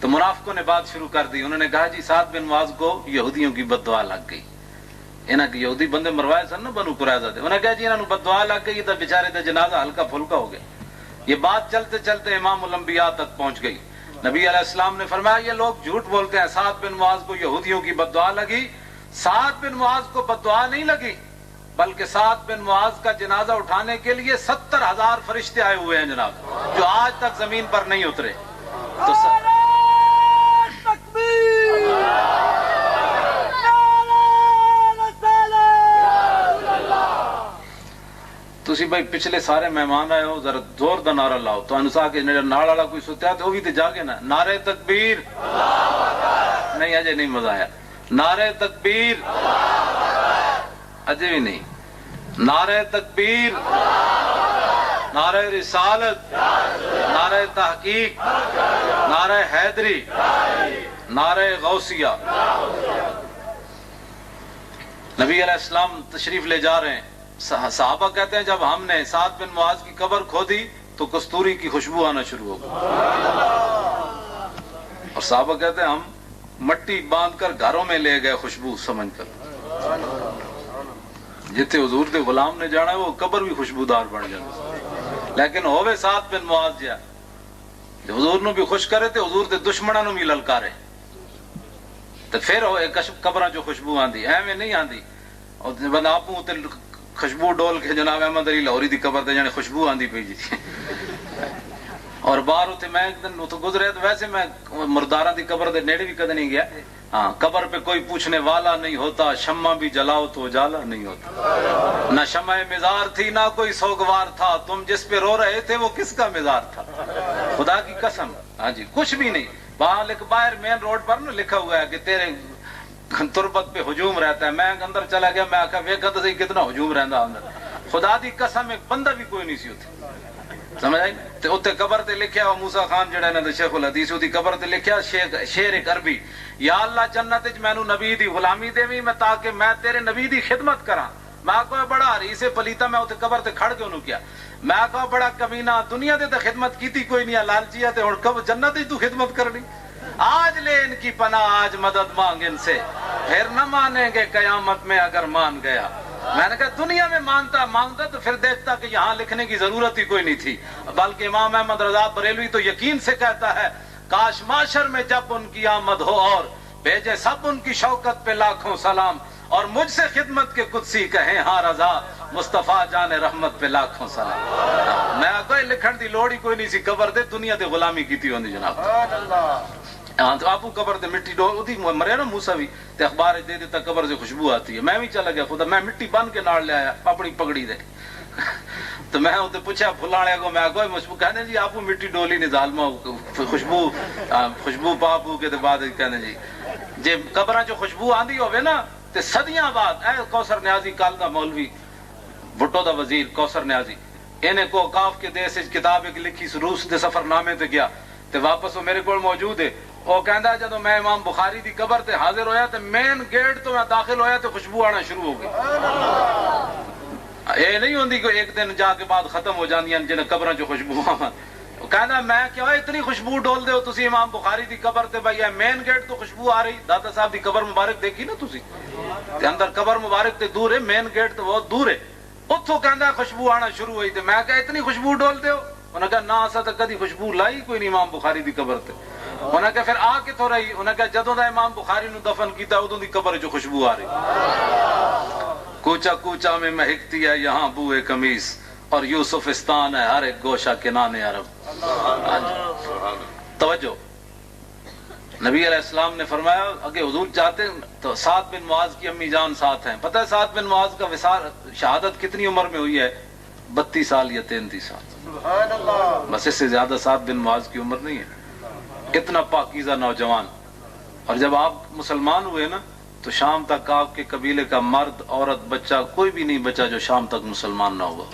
تو منافقوں نے بات شروع کر دی. انہوں نے کہا جی سعد بن معاذ کو یہودیوں کی بد دعا لگ گئی. انہاں کے یہودی بندے مروائے سن نا بنو قریظہ دے. انہوں نے کہا جی انہوں نے بد دعا لگ گئی تو بیچارے دا جنازہ ہلکا پھلکا ہو گیا. یہ بات چلتے چلتے امام الانبیاء تک پہنچ گئی. نبی علیہ السلام نے فرمایا یہ لوگ جھوٹ بولتے ہیں، سعد بن معاذ کو یہودیوں کی بد دعا لگی. سعد بن معاذ کو بد دعا نہیں لگی، بلکہ سعد بن معاذ کا جنازہ اٹھانے کے لیے 70,000 فرشتے آئے ہوئے ہیں جناب، جو آج تک زمین پر نہیں اترے. تسی بھائی پچھلے سارے مہمان آئے ہو، ذرا زور دا نعرہ لاؤ تو انسا کے نال والا کوئی ستیا تو وہ بھی تے جاگے نا. نعرہ تکبیر. نہیں اجے نہیں مزہ آیا. نعرہ تکبیر. اجے بھی نہیں. نعرہ تکبیر، نعرہ رسالت، نعرہ تحقیق، نعرہ حیدری، نعرہ غوثیہ. نبی علیہ السلام تشریف لے جا رہے ہیں. صحابہ کہتے ہیں جب ہم نے سعد بن معاذ کی قبر کھودی تو کستوری کی خوشبو آنا شروع ہو گئی. اور صحابہ کہتے ہیں ہم مٹی باندھ کر گھروں میں لے گئے خوشبو سمجھ کر. جتنے حضور دے غلام نے جانا ہے وہ قبر بھی خوشبودار بن جاتی. لیکن ہوئے سعد بن معاذ جا حضور نو بھی خوش کرے تے حضور دے دشمناں نو بھی للکارے تے پھر ہوئے قبراں جو خوشبو آندی ایویں نہیں آندی. اور بندہ آپوں تے خوشبو ڈول کے جناب احمد علی لاہوری دی قبر تے جانے خوشبو آندی پئی جی. اور باہر اتنے میں ایک دن اتنے گزرے تو ویسے میں مرداراں دی قبر دے نیڑے بھی کدے نہیں گیا. ہاں قبر پہ کوئی پوچھنے والا نہیں ہوتا، شمع بھی جلاؤ تو اجالا نہیں ہوتا. نہ شمع مزار تھی نہ کوئی سوگوار تھا، تم جس پہ رو رہے تھے وہ کس کا مزار تھا. خدا کی قسم. ہاں جی کچھ بھی نہیں. وہاں باہر مین روڈ پر نا لکھا ہوا ہے کہ تیرے تربت پہ ہجوم رہتا ہے. میں اندر چلا گیا، میں آخا ویکھا تو صحیح کتنا ہجوم رہندا اندر. خدا دی قسم ایک بندہ بھی کوئی نہیں سی اتنے. سمجھ آئی. تے اتنے قبر تے لکھیا موسیٰ خان جڑا انہاں دے شیخ الحدیث دی قبر تے لکھیا شعر ایک عربی، یا اللہ جنت وچ مینوں نبی دی غلامی دیویں میں تاکہ میں تیرے نبی دی خدمت کراں. میں آخا بڑا حریص پلیتا، میں اتنے قبر تے کھڑ کے انہوں کیا. میں آخا بڑا کمینہ، دنیا دے تے خدمت کیتی کوئی نہیں، لالچیا تے ہن کب جنت وچ تو خدمت کرنی. آج لے ان کی پناہ، آج مدد مانگ ان سے، پھر نہ مانیں گے قیامت میں اگر مان گیا. میں نے کہا دنیا میں مانگتا تو پھر دیکھتا کہ یہاں لکھنے کی ضرورت ہی کوئی نہیں تھی، بلکہ امام احمد رضا بریلوی تو یقین سے کہتا ہے کاش معاشر میں جب ان کی آمد ہو اور بھیجے سب ان کی شوکت پہ لاکھوں سلام، اور مجھ سے خدمت کے قدسی کہیں ہاں رضا، مصطفیٰ جان رحمت پہ لاکھوں سلام۔ میں کوئی لکھن دی لوڑ ہی کوئی نہیں سی، قبر دے دنیا تے غلامی کیتی ہوندی جناب۔ ہاں تو آپ قبر تے مٹی ڈو دی مرے نا موسیٰ بھی تے اخبار دے دیتا قبر سے خوشبو آتی ہے، میں بھی چلا گیا خدا، میں مٹی بن کے نال لے آیا اپنی پگڑی دے تو میں اسے پوچھا پھلانے کو، میں کوئی مشبو کہنے جی آپ مٹی ڈولی نہیں ظالمہ خوشبو پا پو کے بعد کہنے جی جی قبراں جو خوشبو آندی ہوئے نا تے صدیاں بعد اے کوثر نیازی کال دا مولوی بھٹو دا وزیر کوثر نیازی انہیں کو اوقاف کے دیس کتاب ایک لکھی روس دے سفر نامے تے گیا تے واپس وہ میرے کو موجود ہے، وہ کہندا جدو میں امام بخاری دی قبر تے حاضر ہویا تے مین گیٹ تو میں داخل ہویا تے خوشبو آنا شروع ہو گئی۔ یہ نہیں ہوندی کہ ایک دن جا کے بعد ختم ہو جاندیاں جنہیں قبراں جو خوشبو کہنا میں کیا اتنی خوشبو ڈول دے ہو تسی امام بخاری دی قبر تے بھائی مین گیٹ تو خوشبو آ رہی، داتا صاحب دی قبر مبارک دیکھی نا تسی تے اندر قبر مبارک تے دور ہے، مین گیٹ تو بہت دور ہے، اتھوں کہندا خوشبو آنا شروع ہوئی تے میں کہا اتنی خوشبو ڈول دے ہو، انہوں نے کہا نہ اسا تے کدی خوشبو لائی کوئی نہیں امام بخاری دی قبر تے، انہوں نے کہا پھر آ کتھوں رہی، انہوں نے کہا جدوں دا امام بخاری نو دفن کیتا ادوں دی قبر جو خوشبو آ رہی، کوچا کوچا میں مہکتی ہے یہاں بوئے قمیص اور یوسفستان ہے ہر ایک گوشہ کنانے عرب۔ توجہ، نبی علیہ السلام نے فرمایا اگر حضور چاہتے تو سعد بن معاذ کی امی جان ساتھ ہیں، پتہ ہے سعد بن معاذ کا وصال شہادت کتنی عمر میں ہوئی ہے؟ 32 سال یا 33 سال، بس اس سے زیادہ سعد بن معاذ کی عمر نہیں ہے، اتنا پاکیزہ نوجوان۔ اور جب آپ مسلمان ہوئے نا تو شام تک آپ کے قبیلے کا مرد عورت بچہ کوئی بھی نہیں بچا جو شام تک مسلمان نہ ہوا،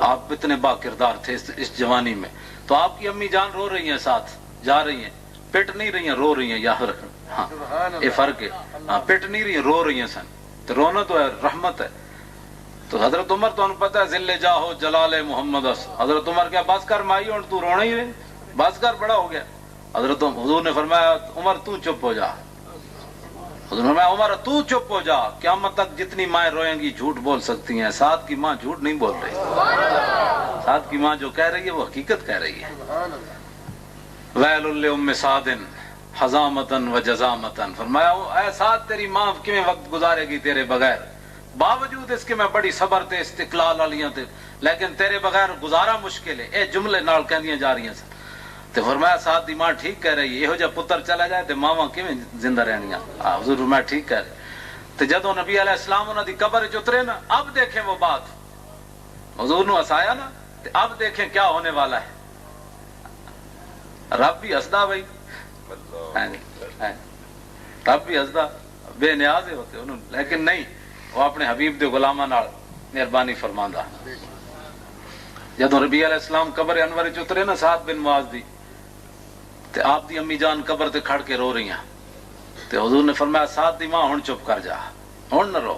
آپ اتنے با کردار تھے اس جوانی میں۔ تو آپ کی امی جان رو رہی ہیں ساتھ جا رہی ہیں، پٹ نہیں رہی ہیں رو رہی ہیں، یاد رکھنا ہاں یہ فرق ہے، ہاں پٹ نہیں رہی ہیں رو رہی ہیں سن، تو رونا تو ہے رحمت ہے۔ تو حضرت عمر تو انہوں پتہ ہے ذل جاہو جلال محمد، حضرت عمر کیا بس کر مائی اور تو رونا ہی رہے، بس کر بڑا ہو گیا۔ حضرت حضور نے فرمایا عمر تو چپ ہو جا، حضور نے فرمایا عمر تو چپ ہو جا، قیامت تک جتنی مائیں روئیں گی جھوٹ بول سکتی ہیں، سعد کی ماں جھوٹ نہیں بول رہی، سعد کی ماں جو کہہ رہی ہے وہ حقیقت کہہ رہی ہے۔ ویل لام سعد حزامتن و جزامتن، فرمایا اے سعد تیری ماں کیویں وقت گزارے گی تیرے بغیر، باوجود اس کے میں بڑی صبر تے استقلال والیاں تے لیکن تیرے بغیر گزارا مشکل ہے، اے جملے نال کہندیاں جا رہی ہیں سن۔ تے فرمایا سعد دی ماں ٹھیک کہہ رہی ہے، یہو جا پتر چلا جائے تے ماواں کیویں زندہ رہنیاں، حضور میں ٹھیک کہہ رہے۔ تے جدوں نبی علیہ السلام انہاں دی قبر وچ اترے نا، اب دیکھیں وہ بات، حضور نو ہسایا نا تے اب دیکھیں کیا ہونے والا ہے۔ رب بھی ہسدا بھائی، رب بھی ہسدا، بے نیاز ہوتے انہوں، لیکن نہیں وہ اپنے حبیب دے غلاماں نال مہربانی فرماندا۔ جدوں نبی علیہ السلام قبر انور وچ اترے نا سعد بن معاذ دی تے آپ دی امی جان قبر تے کھڑ کے رو رہی ہیں، تے حضور نے فرمایا سعد دی ماں ہن چپ کر جا، ہن نہ رو،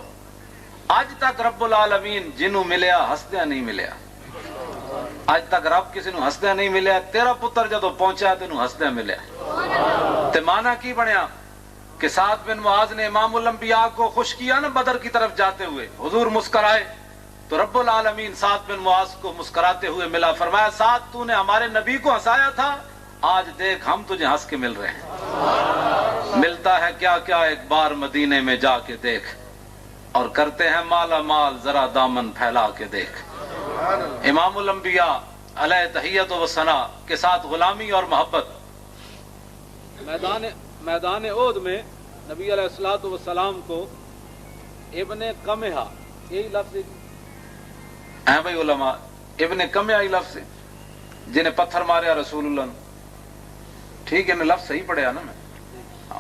اج تک رب العالمین جنوں ملیا ہسدیاں نہیں ملیا، اج تک رب کسی نو ہسدیاں نہیں ملیا، تیرا پتر جدوں پہنچا تینوں ہسدیاں ملیا۔ تے مانا کی بنیا کہ سعد بن معاذ نے امام الانبیاء کو خوش کیا نا بدر کی طرف جاتے ہوئے، حضور مسکرائے تو رب العالمین سعد بن معاذ کو مسکراتے ہوئے ملا، فرمایا سعد تو نے ہمارے نبی کو ہنسایا تھا، آج دیکھ ہم تجھے ہنس کے مل رہے ہیں، ملتا ہے کیا کیا ایک بار مدینے میں جا کے دیکھ، اور کرتے ہیں مالا مال ذرا دامن پھیلا کے دیکھ۔ امام الانبیاء علیہ تحیت و ثنا کے ساتھ غلامی اور محبت، میدان احد میں نبی علیہ الصلوۃ والسلام کو ابن قمحہ، یہی لفظ ہے بھائی علماء، ابن قمحہ ہی لفظ ہے جنہیں پتھر ماریا رسول اللہ نے، ٹھیک ہے نا لفظ صحیح پڑھیا نا میں،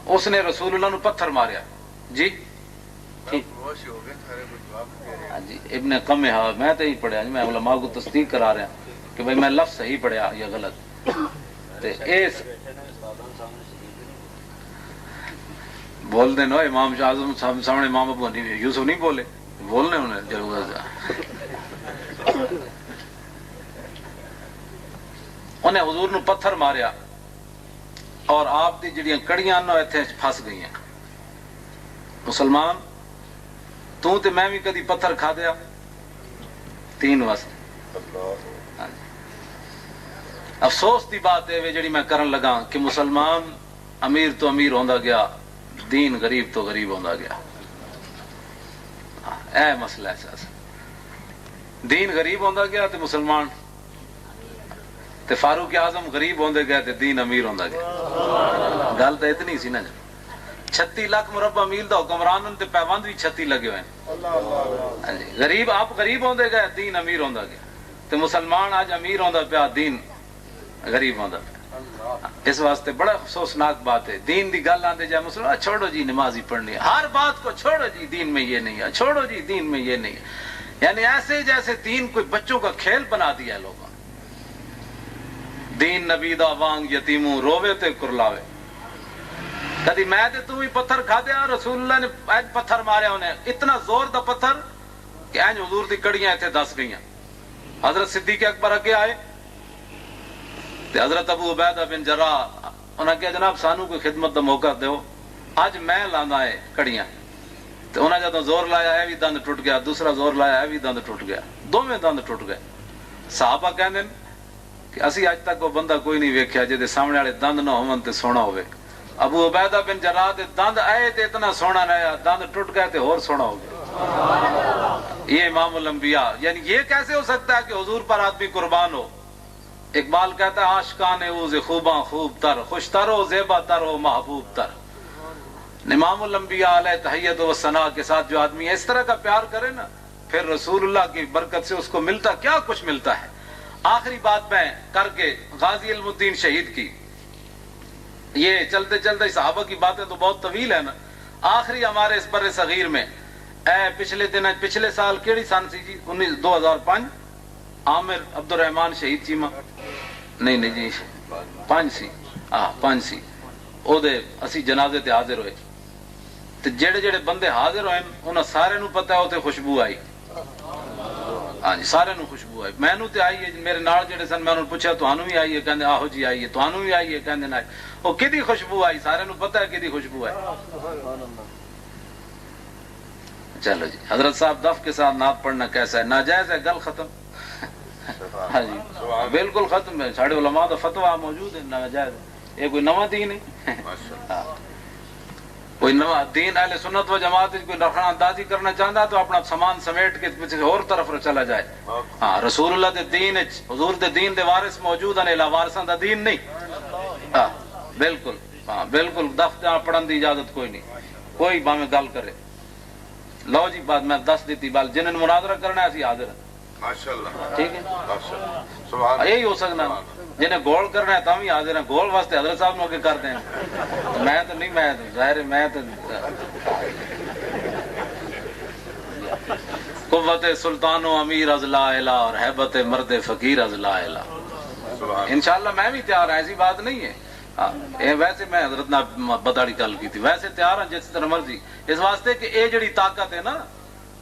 اس نے رسول اللہ نے پتھر ماریا جی جی ابن قمحہ، میں تو ہی پڑھیا جی، میں علماء کو تصدیق کرا رہا ہوں کہ بھائی میں لفظ صحیح پڑھیا یا غلط۔ بول دے نا امام شاہ اعظم صاحب سامنے امام ابو حنیفہ یوسف نہیں بولے، بولنے انہیں ضرورت ہے۔ انہیں حضور نو پتھر ماریا اور آپ دی جڑیاں کڑیاں نو ایتھے پھس گئی ہیں۔ مسلمان تو تے میں بھی کدی پتھر کھا دیا 3 واسطے. افسوس دی بات ہے جڑی میں کرن لگا کہ مسلمان امیر تو امیر ہوندا گیا، دین غریب تو غریب ہوندا گیا. اے مسئلہ ہے ساس. دین غریب ہوندا گیا تے مسلمان تے فاروق اعظم غریب ہوندے گئے تے دین امیر ہوندا گیا. گل تو اتنی سی نا. 36 لاکھ مربع میل دا حکمران تے پیوند بھی 36 لگے ہوئے ہیں. غریب آپ غریب ہوندے گئے، دین امیر ہوندا گیا. تے مسلمان آج امیر ہوندا پیا، دین غریب ہوندا پیا. اس واسطے بڑا افسوسناک بات ہے. دین دی گل آندے جائے مسلمان چھوڑو جی نماز ہی پڑھنی ہے، ہر بات کو چھوڑو جی دین میں یہ نہیں ہے، چھوڑو جی دین میں یہ نہیں ہے. یعنی ایسے جیسے دین کوئی بچوں کا کھیل بنا دیا ہے لوگوں نے. دین نبی دا وانگ یتیموں روے تے کرلاوے. کدی میں تے تو ہی پتھر کھا دیا. رسول اللہ نے ایج پتھر ماریا انہیں، اتنا زور دا پتھر کہ اینج حضور دی کڑیاں ایتھے دس گئیاں. حضرت صدیق اکبر اگے آئے تے حضرت ابو عبیدہ بن جراح انہاں کہا جناب سانو کوئی خدمت دا موقع دیو، اج میں لانا ہے کڑیاں. تے انہاں جدوں زور لایا اے بھی دند ٹوٹ گیا، دوسرا زور لایا اے بھی دند ٹوٹ گیا، دوویں دند ٹوٹ گئے. صحابہ کہندے کہ اسی اج تک وہ بندہ کوئی نہیں ویکھیا جے دے سامنے والے دند نہ ہون تے سونا ہوئے. ابو عبیدہ بن جراح دے دند آئے تے اتنا سونا رہا، دند ٹوٹ گئے تے اور سونا ہو گیا. یہ امام الانبیاء. یعنی یہ کیسے ہو سکتا ہے کہ حضور پر آدمی قربان ہو؟ اقبال کہتا ہے عاشقان اوز خوباں خوب تر، خوش تر ہو زیبا تر ہو محبوب تر. امام الانبیاء علیہ تحیت و ثنا کے ساتھ جو آدمی اس طرح کا پیار کرے نا، پھر رسول اللہ کی برکت سے اس کو ملتا کیا کچھ ملتا ہے. آخری بات میں کر کے غازی علم الدین شہید کی. یہ چلتے چلتے صحابہ کی باتیں تو بہت طویل ہے نا. آخری ہمارے اس بر صغیر میں پچھلے سال کیڑی سن سی جی 2005 عامر عبد الرحمان شہید چیما نہیں جی 5 سی 5 سی او دے اسی جنازے تے حاضر ہوئے. تے جڑے جڑے بندے حاضر ہوئے انہاں سارے نو پتہ ہے اوتے خوشبو آئی. ہاں جی سارے نو خوشبو آئی. مینوں تے آئی ہے، میرے نال جڑے سن میں انہوں نے پوچھا تانوں بھی آئی ہے؟ کہندے آہو جی آئی ہے. تانوں بھی آئی ہے؟ کہندے نہ. او کدی خوشبو آئی؟ سارے نو پتہ ہے کدی خوشبو آئی. چلو جی حضرت صاحب دف کے ساتھ نعت پڑھنا کیسا ہے؟ ناجائز ہے، گل ختم. ہاں جی بالکل ختم ہے. ساڑھے علماء دا فتویٰ موجود ہے ناجائز. یہ کوئی نواں دین ہے؟ کوئی نواں دین اہل سنت و جماعت کوئی رخنا اندازی کرنا چاہتا ہے تو اپنا سامان سمیٹ کے پیچھے اور طرف چلا جائے. ہاں رسول اللہ دے دین حضور دے دین دے وارث موجود ہیں، لا وارثاں دا دین نہیں. ہاں بالکل، ہاں بالکل دف پڑھن دی اجازت کوئی نہیں. کوئی باویں گل کرے. لو جی بات میں دس دیتی بال جنہوں مناظرہ کرنا ہے اسی حاضر ہیں. ٹھیک ہے یہی ہو سکنا. جنہیں گول کرنا ہے تم ہی حاضر ہیں. گول واسطے حضرت صاحب نو کے کرتے ہیں. میں تو نہیں، میں ظاہر ہے میں تو قوت سلطان و امیر از لا الہ اور ہیبت مرد فقیر از لا الہ. انشاءاللہ میں بھی تیار ہوں، ایسی بات نہیں ہے. ویسے میں حضرت نے بداڑی گل کی تھی، ویسے تیار ہوں جس طرح مرضی. اس واسطے کہ یہ جڑی طاقت ہے نا،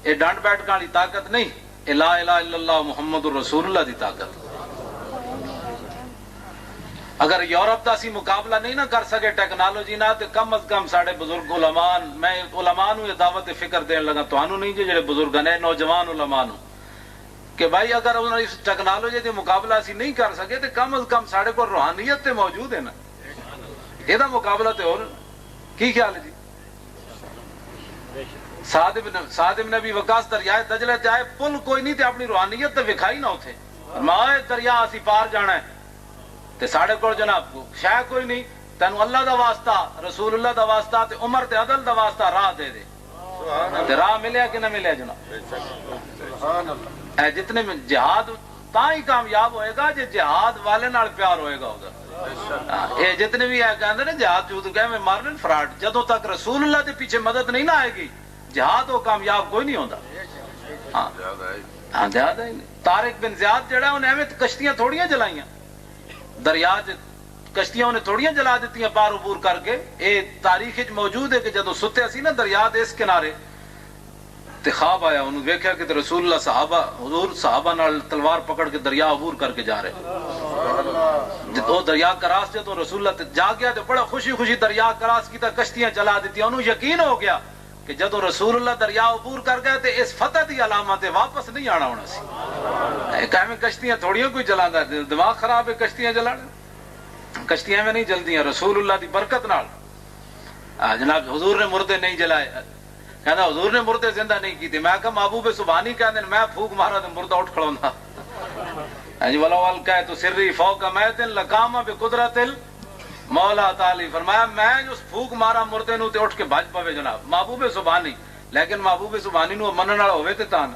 یہ ڈانٹ بیٹھ والی طاقت نہیں، یہ لا الہ الا اللہ محمد الرسول اللہ دی طاقت. اگر یورپ دا سی مقابلہ نہیں نہ کر سکے ٹیکنالوجی نہ، تو کم از کم ساڑھے بزرگ علماء، میں علماء نو یہ دعوت فکر دین لگا، تانوں نہیں جی جڑے بزرگ نے نوجوان علماء نو، کہ بھائی اگر انہوں نے اس ٹیکنالوجی دے مقابلہ اسی نہیں کر سکے تو کم از کم ساڑھے کو روحانیت تے موجود ہے نا. یہ مقابلہ تے اور کی خیال ہے جی؟ سعد بن ابی وقاص دریائے دجلہ تے آئے، پل کوئی نہیں تے اپنی روحانیت تے وکھائی نہ ہوتے. ماں دریا اسی پار جانا ہے تے ساڑھے کو جناب شاہ کوئی نہیں، تینوں اللہ دا واسطہ رسول اللہ دا واسطہ تے عمر تے عدل دا واسطہ راہ دے دے. تے راہ ملیا کہ نہ ملیا جناب؟ اے جتنے میں جہاد تا ہی کامیاب ہوئے گا جے جہاد والے نال پیار ہوئے گا ادھر. یہ جتنے بھی ہے کہتے ہیں جہاد چود گئے میں مارنے فراڈ، جدوں تک رسول اللہ کے پیچھے مدد نہیں نہ آئے گی جہاد وہ کامیاب کوئی نہیں ہوتا. ہاں جہاد ہے. طارق بن زیاد جڑا انہیں ایویں کشتیاں تھوڑیاں جلائیاں دریا کشتیاں انہیں تھوڑیاں جلا دیتی پار عبور کر کے. یہ تاریخ موجود ہے کہ جدوں ستے اسی نا دریا دے اس کنارے تے خواب آیا، انہوں دیکھا کہ رسول اللہ صحابہ حضور صحابہ نال تلوار پکڑ کے دریا عبور کر کے جا رہے. وہ دریا کراس جدوں رسول اللہ جا گیا تو بڑا خوشی خوشی دریا کراس کی کشتیاں چلا دیتی. انہوں یقین ہو گیا کہ کہ جدو رسول اللہ دریا عبور کر گئے تے اس فتح دی علامت واپس نہیں آنا ہونا سی. کہ کشتیاں تھوڑیاں کوئی چلانا، دماغ خراب ہے کشتیاں چلانا، کشتیاں میں نہیں جلدی ہیں رسول اللہ دی برکت نال. جناب حضور نے مردے نہیں جلائے، کہنا حضور نے مردے زندہ نہیں کی تھی. میں کہا محبوب سبحانی کہہ دیں میں پھوک مارا تو مردہ اٹھ کھڑوندا. جی ولو کہ تو سری فوق میت لقام بقدرت مولا تعالی، فرمایا میں اس پھوک مارا مردے نو تے اٹھ کے بھج پوے جناب محبوب سبحانی. لیکن محبوب سبحانی نو منن والا ہوے تے تان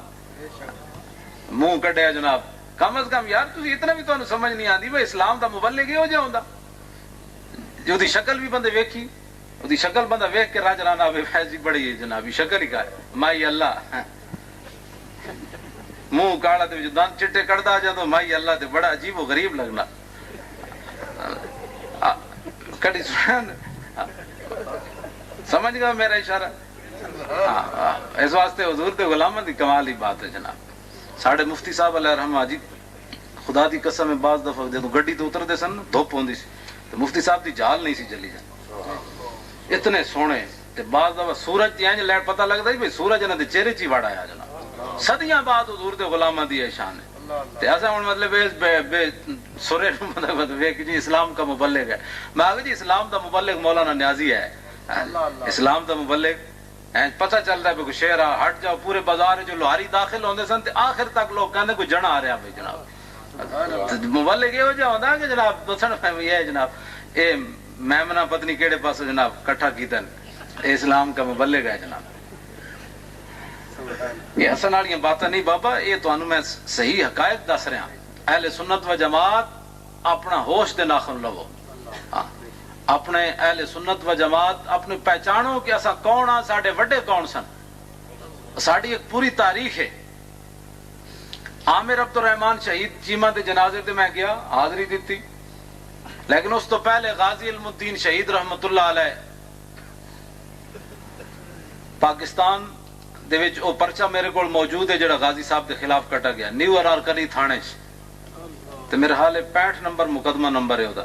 منہ کڈیا جناب. کم از کم یار تسی اتنا بھی تانوں سمجھ نہیں آندی بھئی اسلام دا مبلغ ہو جا ہوندا جو دی شکل بھی بندے ویکھی، دی شکل بندہ ویکھ کے راج رانا ہوے ایسی بڑی جنابی شکل ہی کا مائی اللہ منہ کالا تے دانت چٹے کڑدا جدوں مائی اللہ تے بڑا عجیب و غریب لگنا. کڑی سمجھ گئے میرا اشارہ؟ اس واسطے حضور دے غلاماں دی کمال ہی بات ہے جناب. ساڈے مفتی صاحب علیہ رحمہ جی خدا دی قسم ہے بعض دفعہ جدوں گڈی تو اتردے سن دھوپ ہوندی سی تے مفتی صاحب دی جال نہیں سی چلی جاندی، اتنے سونے. تے بعض دفعہ سورج دی انج لائٹ پتہ لگدا سی بھئی سورج انہاں دے چہرے چ ہی وڑ آیا جناب. صدیاں بعد حضور دے غلاماں دی شان ہے. تے ایسا ہن مطلب بے سورے مطلب ویکھ جی اسلام کا مبلغ ہے. میں آگے جی اسلام دا مبلغ مولانا نیازی ہے. اسلام دا مبلغ پتہ چل رہا ہے کوئی شہر ہٹ جاؤ پورے بازار جو لوہاری داخل ہوندے سن تے آخر تک لوگ کہندے کوئی جنا آ رہا بھائی جناب. مبلغ یہ ہو جا ہوندا کہ جناب دسن یہ ہے جناب اے میمنا پتنی کیڑے پاس جناب کٹھا کیتن اسلام کا مبلغ ہے جناب. یہ ہسن والیاں باتاں نہیں بابا، یہ تانوں میں صحیح حقائق دس رہا. اہل سنت و جماعت اپنا ہوش دے ناخن لو، اپنے اہل سنت و جماعت اپنی پہچانو کہ اسا کون ہاں، ساڈے وڈے کون سن. ساڈی ایک پوری تاریخ ہے. عامر عبد الرحمان شہید چیمہ دے جنازے تے میں گیا حاضری دیتی، لیکن اس تو پہلے غازی علم الدین شہید رحمت اللہ علیہ پاکستان دے وچ او پرچہ میرے کول موجود ہے جڑا غازی صاحب دے خلاف کٹا گیا نیو ارارکلی تھانے تے میرے حال 65 نمبر مقدمہ نمبر ہے او دا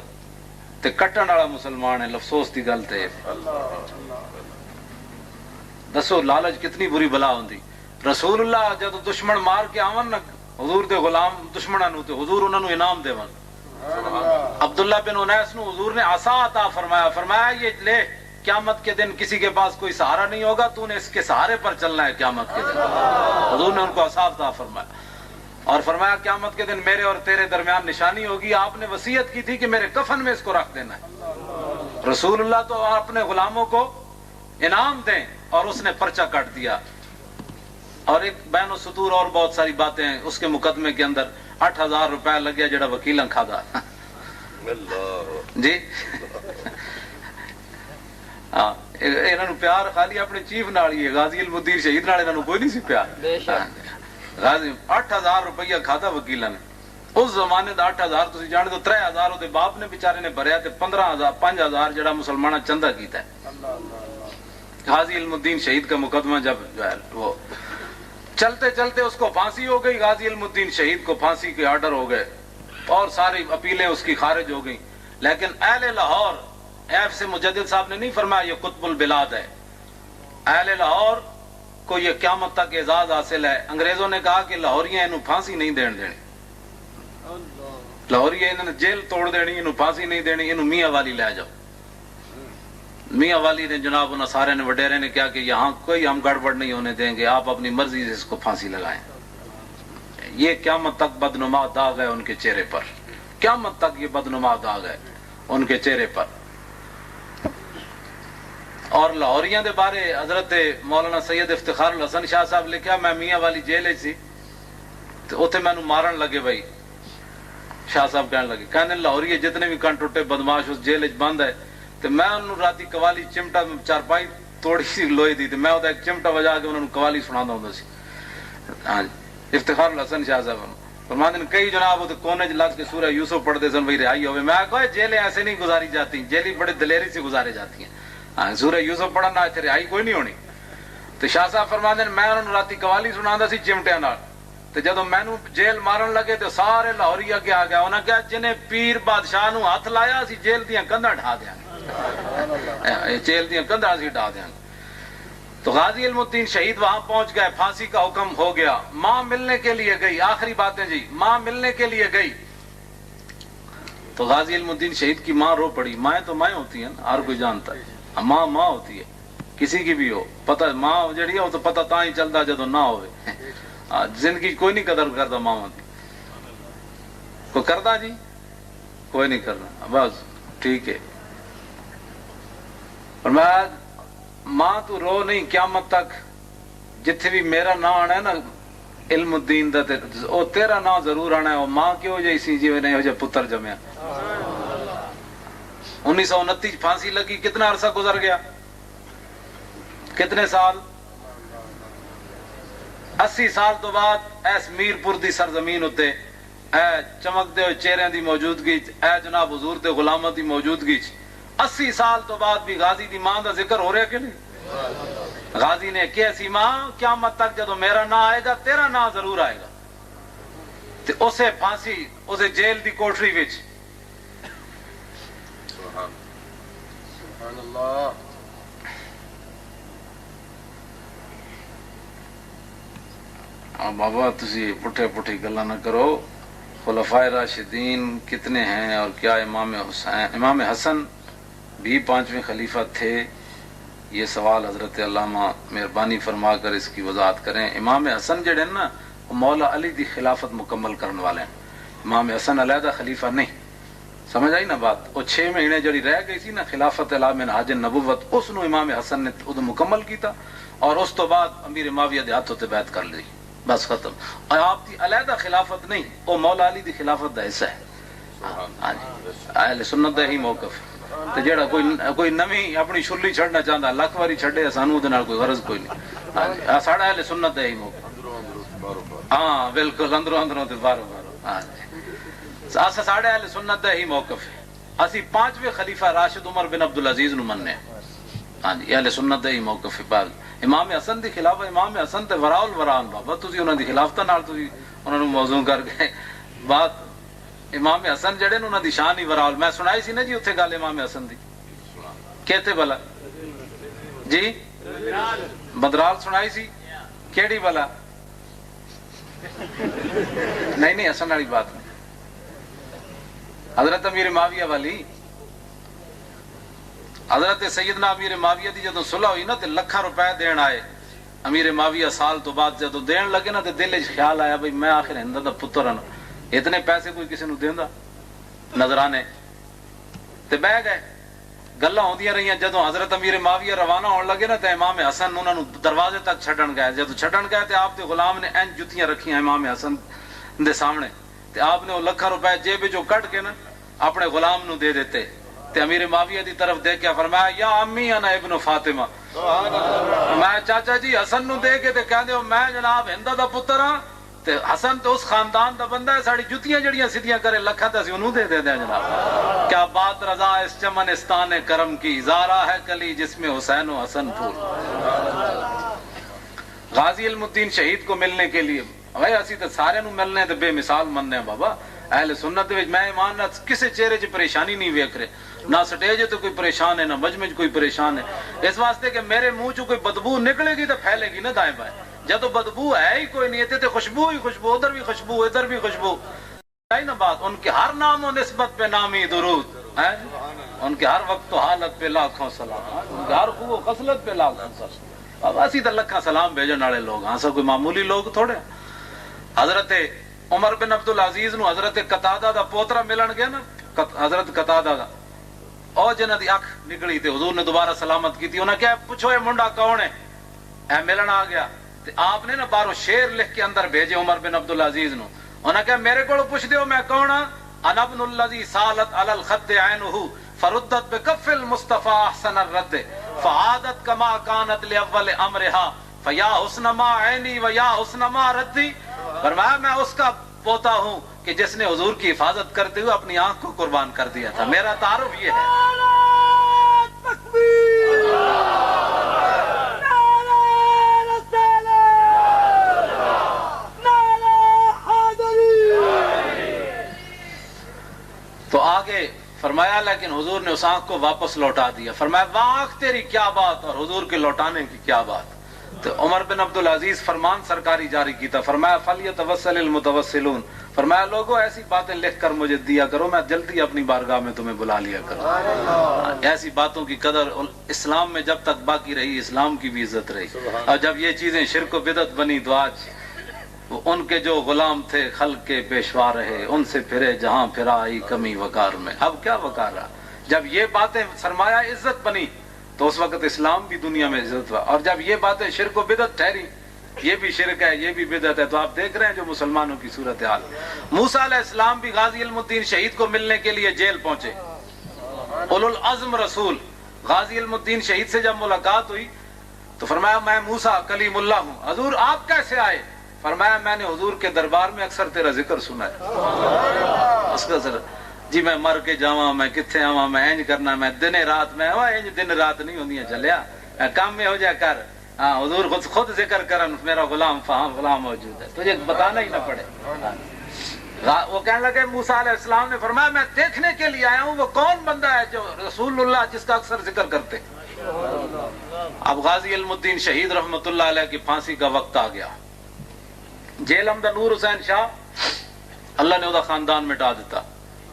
تے کٹن والا مسلمان ہے. افسوس دی گل تے دسو لالچ کتنی بری بلا ہوندی. رسول اللہ جدو دشمن مار کے آون نا حضور دے غلام دشمناں نو تے حضور انہاں نو انعام دیون. عبداللہ بن انیس نو حضور نے عصا عطا فرمایا، فرمایا یہ لے قیامت کے دن کسی کے پاس کوئی سہارا نہیں ہوگا، تو نے اس کے سہارے پر چلنا ہے قیامت کے دن. حضور نے ان کو عصا عطا فرمایا اور فرمایا قیامت کے دن میرے اور تیرے درمیان نشانی ہوگی. آپ نے وصیت کی تھی کہ میرے کفن میں اس کو رکھ دینا ہے. رسول اللہ تو اپنے غلاموں کو انعام دیں اور اس نے پرچہ کاٹ دیا. اور ایک بین السطور اور بہت ساری باتیں ہیں اس کے مقدمے کے اندر. 8000 روپے لگیا جڑا وکیلاں کھادا جی. ہاں انہاں نو پیار خالی اپنے چیف نال ہی ہے، غازی علم الدین شہید نال انہاں نو کوئی نہیں سی پیار. غازی 8000 روپیہ کھادا وکیلاں نے. اس زمانے دا 8000 تسی جانے تو 3000 او دے باپ نے بیچارے نے بھریا تے 15000 5000 جڑا مسلماناں چندہ کیتا ہے. غازی علم الدین شہید کا مقدمہ جب جو ہے وہ چلتے چلتے اس کو پھانسی ہو گئی. غازی علم الدین شہید کو پھانسی کے آرڈر ہو گئے اور ساری اپیلیں اس کی خارج ہو گئیں. لیکن اہل لاہور ایف سے مجدد صاحب نے نہیں فرمایا یہ قطب البلاد ہے. اہل لاہور کو یہ قیامت تک اعزاز حاصل ہے. انگریزوں نے کہا کہ لاہوریاں انہوں پھانسی نہیں دین دینی، لاہوریاں انہوں نے جیل توڑ دینی، انہوں پھانسی نہیں دینی، انہوں میاں والی لے جاؤ. میاں والی نے جناب انہوں سارے نے وڈیرے نے کہا کہ یہاں کوئی ہم گڑبڑ نہیں ہونے دیں گے، آپ اپنی مرضی سے اس کو پھانسی لگائیں. یہ قیامت تک بدنما داغ ہے ان کے چہرے پر، قیامت تک یہ بدنما داغ ہے ان کے چہرے پر. اور لاہوریاں دے بارے حضرت مولانا سید افتخار الحسن شاہ صاحب لکھا میں میاں والی جیل سی تو اتنے مینوں مارن لگے. بھائی شاہ صاحب کہنے لگے کہنے لاہوری جتنے بھی کن ٹوٹے بدماش اس جیل بند ہے تو میں انہوں راتی قوالی چمٹا چارپائی توڑی سی لوہے دی میں ایک چمٹا بجا کے انہوں قوالی سنا ہوں سی. ہاں جی افتخار الحسن شاہ صاحب فرماتے ہیں کئی جناب وہ کونے لگ کے سورہ یوسف پڑھتے سن بھائی رہائی ہوئے. میں کہا جیلیں ایسے نہیں گزاری جاتی، جیلی بڑے دلیری سے گزارے جاتی ہیں. ہاں سورہ یوسف پڑھنا اتنے رہائی کوئی نہیں ہونی. تو شاہ صاحب فرماتے ہیں میں انہوں رات قوالی سنا سی چمٹیا نال. تو جدو مینو جیل مارن لگے تو سارے لاہوری اگے آ گیا. انہوں نے کہا جنہیں پیر بادشاہ نو ہاتھ لایا اسی جیل دیا کندھاں ڈھا دیا، جیل دیا کندھاں اسی ڈھا دیا. تو غازی علم الدین شہید وہاں پہنچ گئے, پھانسی کا حکم ہو گیا. ماں ملنے کے لیے گئی, آخری باتیں جی, ماں ملنے کے لیے گئی تو غازی علم الدین شہید کی ماں رو پڑی. مائیں تو مائیں ہوتی ہیں نا, ہر کوئی جانتا ہے, ماں ماں ہوتی ہے, کسی کی بھی ہو. پتہ ماں جڑی ہے وہ تو پتہ تاں ہی چلتا جدو نہ ہوئے. زندگی کوئی نہیں قدر کرتا ماں دی, کوئی کرتا جی, کوئی نہیں کرنا, بس ٹھیک ہے. اور میں ماں تو رو نہیں قیامت تک, جتھے بھی میرا نام آنا ہے نا علم الدین دا او تیرا نام ضرور آنا ہے. وہ ماں کیوں جی سی جی نے ہو جائے پتر جمیا. 1929 پھانسی لگی, کتنا عرصہ گزر گیا, کتنے سال, 80 سال تو بعد ایس میرپور دی سرزمین ہوتے اے چمکتے ہوئے چہرے دی موجودگی, اے جناب حضور دے غلامہ دی موجودگی, 80 سال تو بعد بھی غازی دی ماں دا ذکر ہو رہا کہ نہیں. غازی نے کہ سی ماں قیامت تک جدو میرا نام آئے گا تیرا نام ضرور آئے گا. تے اسے پھانسی, اسے جیل دی کوٹری وچ سبحان اللہ. بابا تسی پٹھے پٹھی گلا نہ کرو. خلفائے راشدین کتنے ہیں اور کیا امام حسن بھی 5ویں خلیفہ تھے؟ یہ سوال حضرت علامہ مہربانی فرما کر اس کی وضاحت کریں. امام حسن جڑے نا وہ مولا علی دی خلافت مکمل کرنے والے ہیں. امام حسن علیحدہ خلیفہ نہیں, سمجھ آئی نا بات. وہ 6 مہینے جڑی رہ گئی تھی نا خلافت اعلی من حاج نبوت, اس نو امام حسن نے ادو مکمل کیتا اور اس تو بعد امیر معاویہ دے ہاتھوں تے بیعت کر لی, بس ختم. اور آپ دی علیحدہ خلافت نہیں, وہ مولا علی دی خلافت دا حصہ ہے. ہاں جی, اہل سنت دا ہی موقف ہے. تے جڑا کوئی نویں اپنی شلی چھڑنا چاہتا لکھ واری چھڑے, سانو دے نال کوئی غرض کوئی نہیں. ہاں جی, ساڈا اہل سنت دا ہی موقف. ہاں بالکل, اندروں اندروں تے باہروں باہروں. ہاں جی, اسا ساڈا اہل سنت دا ہی موقف ہے. اسی 5ویں خلیفہ راشد عمر بن عبدالعزیز نو مننے. ہاں جی, اہل سنت دا ہی موقف ہے. بال امام حسن دی خلافت, امام حسن تے وراء الوران بابا, تسی انہاں دی خلافتاں نال تسی انہاں نو موضوع کر کے بات. امام حسن جڑے نے انہاں دی شان ہی وراء. میں سنائی سی نا جی اتھے گل امام حسن دی, کہتے بلا جی بدرال سنائی سی, کیڑی بلا؟ نہیں حسن والی بات نہیں, حضرت امیر معاویہ والی. حضرت سیدنا امیر معاویہ دی جدو صلح ہوئی نا تے لکھاں روپے دین آئے امیر معاویہ. سال تو بعد جدو دین لگے نا تے دل وچ خیال آیا بھئی میں آخر ہند دا پتر ہاں, اتنے پیسے کوئی کسی نو دیندا نظرانے. تے بہ گئے, گلاں ہوندیاں رہیاں. جدو حضرت امیر معاویہ روانہ ہون لگے نا تے امام حسن انہاں نو دروازے تک چھڈن گئے. جدو چھڈن گئے تے آپ دے غلام نے این جتیاں رکھیاں امام حسن دے سامنے, تے آپ نے وہ لکھاں روپے جیب وچوں کڈ کے نا اپنے غلام نو دے دیتے. تے امیر معاویہ دی طرف دیکھ کے فرمایا یا امی انا ابن فاطمہ, میں چاچا جی حسن نو دے کے تے کہندے ہو میں جناب ہندا دا پتر ہاں, تے حسن تو اس خاندان دا بندہ ہے, ساڑی جتیاں جڑیاں سیدھیاں کرے لکھاں تے اسی انہوں دے دیں جناب. کیا بات رضا اس چمنستان کرم کی, زارا ہے کلی جس میں حسین و حسن پھول. غازی علم الدین شہید کو ملنے کے لیے بھائی اسی تے سارے نو ملنے تے بے مثال مننے ہیں بابا. اہل سنت وچ میں ایمان نہ کسے چہرے 'چ پریشانی نہیں ویکھ رہے, نہ سٹیج تے کوئی پریشان ہے نہ مجمع 'چ کوئی پریشان ہے. اس واسطے کہ میرے منہ 'چ کوئی بدبو نکلے گی تو پھیلے گی نا دائیں بائیں. جب بدبو ہے ہی کوئی نہیں تے خوشبو ہی خوشبو, ادھر بھی خوشبو ادھر بھی خوشبو. نا بات ان کے ہر نام و نسبت پہ نامی درود, ان کے ہر وقت و حالت پہ لاکھوں سلام, ان کے ہر خوب و خصلت پہ لاکھوں سلام. اب اسی تے لکھاں سلام بھیجن والے لوگ ہاں, سب کوئی معمولی لوگ تھوڑے. حضرت عمر بن عبدالعزیز نو حضرت قتادہ دا پوترا ملن گیا نا, حضرت قتادہ دا, اور جنہ دی اکھ نکلی تے حضور نے دوبارہ سلامت کی تھی. انہاں کہا پوچھو یہ منڈا کون ہے, اے ملن آ گیا. تے آپ نے نا بارو شیر لکھ کے اندر بھیجے عمر بن عبدالعزیز نو. انہاں کہا میرے کو پوچھ دیو میں کون ہاں, انا ابن الذی سالت علی الخد عینہ فردت بکف المصطفى احسن الرد فعادت کما کانت لاول امرها فیا حسن ما عینی ویا حسن ما ردی. فرمایا میں اس کا پوتا ہوں کہ جس نے حضور کی حفاظت کرتے ہوئے اپنی آنکھ کو قربان کر دیا تھا. میرا تعارف یہ ہے. تو آگے فرمایا لیکن حضور نے اس آنکھ کو واپس لوٹا دیا. فرمایا وہ آنکھ تیری کیا بات اور حضور کے لوٹانے کی کیا بات. تو عمر بن عبدالعزیز فرمان سرکاری جاری کی تھا. فرمایا فلیتوسل المتوسلون، فرمایا لوگوں ایسی باتیں لکھ کر مجھے دیا کرو، میں جلدی اپنی بارگاہ میں تمہیں بلا لیا کروں. ایسی باتوں کی قدر اسلام میں جب تک باقی رہی اسلام کی بھی عزت رہی. اور جب یہ چیزیں شرک و بدعت بنی تو آج ان کے جو غلام تھے خلق کے پیشوا رہے، ان سے پھرے جہاں پھرا آئی کمی وقار میں. اب کیا وقار رہا؟ جب یہ باتیں سرمایہ عزت بنی تو اس وقت اسلام بھی دنیا میں عزت ہوا. اور جب یہ باتیں شرک و بدعت ٹھہری، یہ بھی شرک ہے یہ بھی بدعت ہے، تو آپ دیکھ رہے ہیں جو مسلمانوں کی صورتحال. موسیٰ علیہ السلام بھی غازی علم الدین شہید کو ملنے کے لیے جیل پہنچے. اولو العزم رسول غازی علم الدین شہید سے جب ملاقات ہوئی تو فرمایا میں موسیٰ کلیم اللہ ہوں. حضور آپ کیسے آئے؟ فرمایا میں نے حضور کے دربار میں اکثر تیرا ذکر سنا ہے. اس کا ذرا جی میں مر کے جاواں، میں کتنے آواں، میں اینج کرنا، میں دن رات میں اینج دن رات نہیں ہوندیاں چلیا کام میں ہو جا کر. ہاں حضور خود ذکر کرن میرا غلام فہاں غلام موجود ہے، تجھے بتانا ہی نہ پڑے. وہ کہنے لگے موسیٰ علیہ السلام نے فرمایا میں دیکھنے کے لیے آیا ہوں وہ کون بندہ ہے جو رسول اللہ جس کا اکثر ذکر کرتے. اب غازی علم الدین شہید رحمت اللہ علیہ کی پھانسی کا وقت آ گیا. جیل احمد نور حسین شاہ اللہ نے وہ خاندان مٹا دیتا.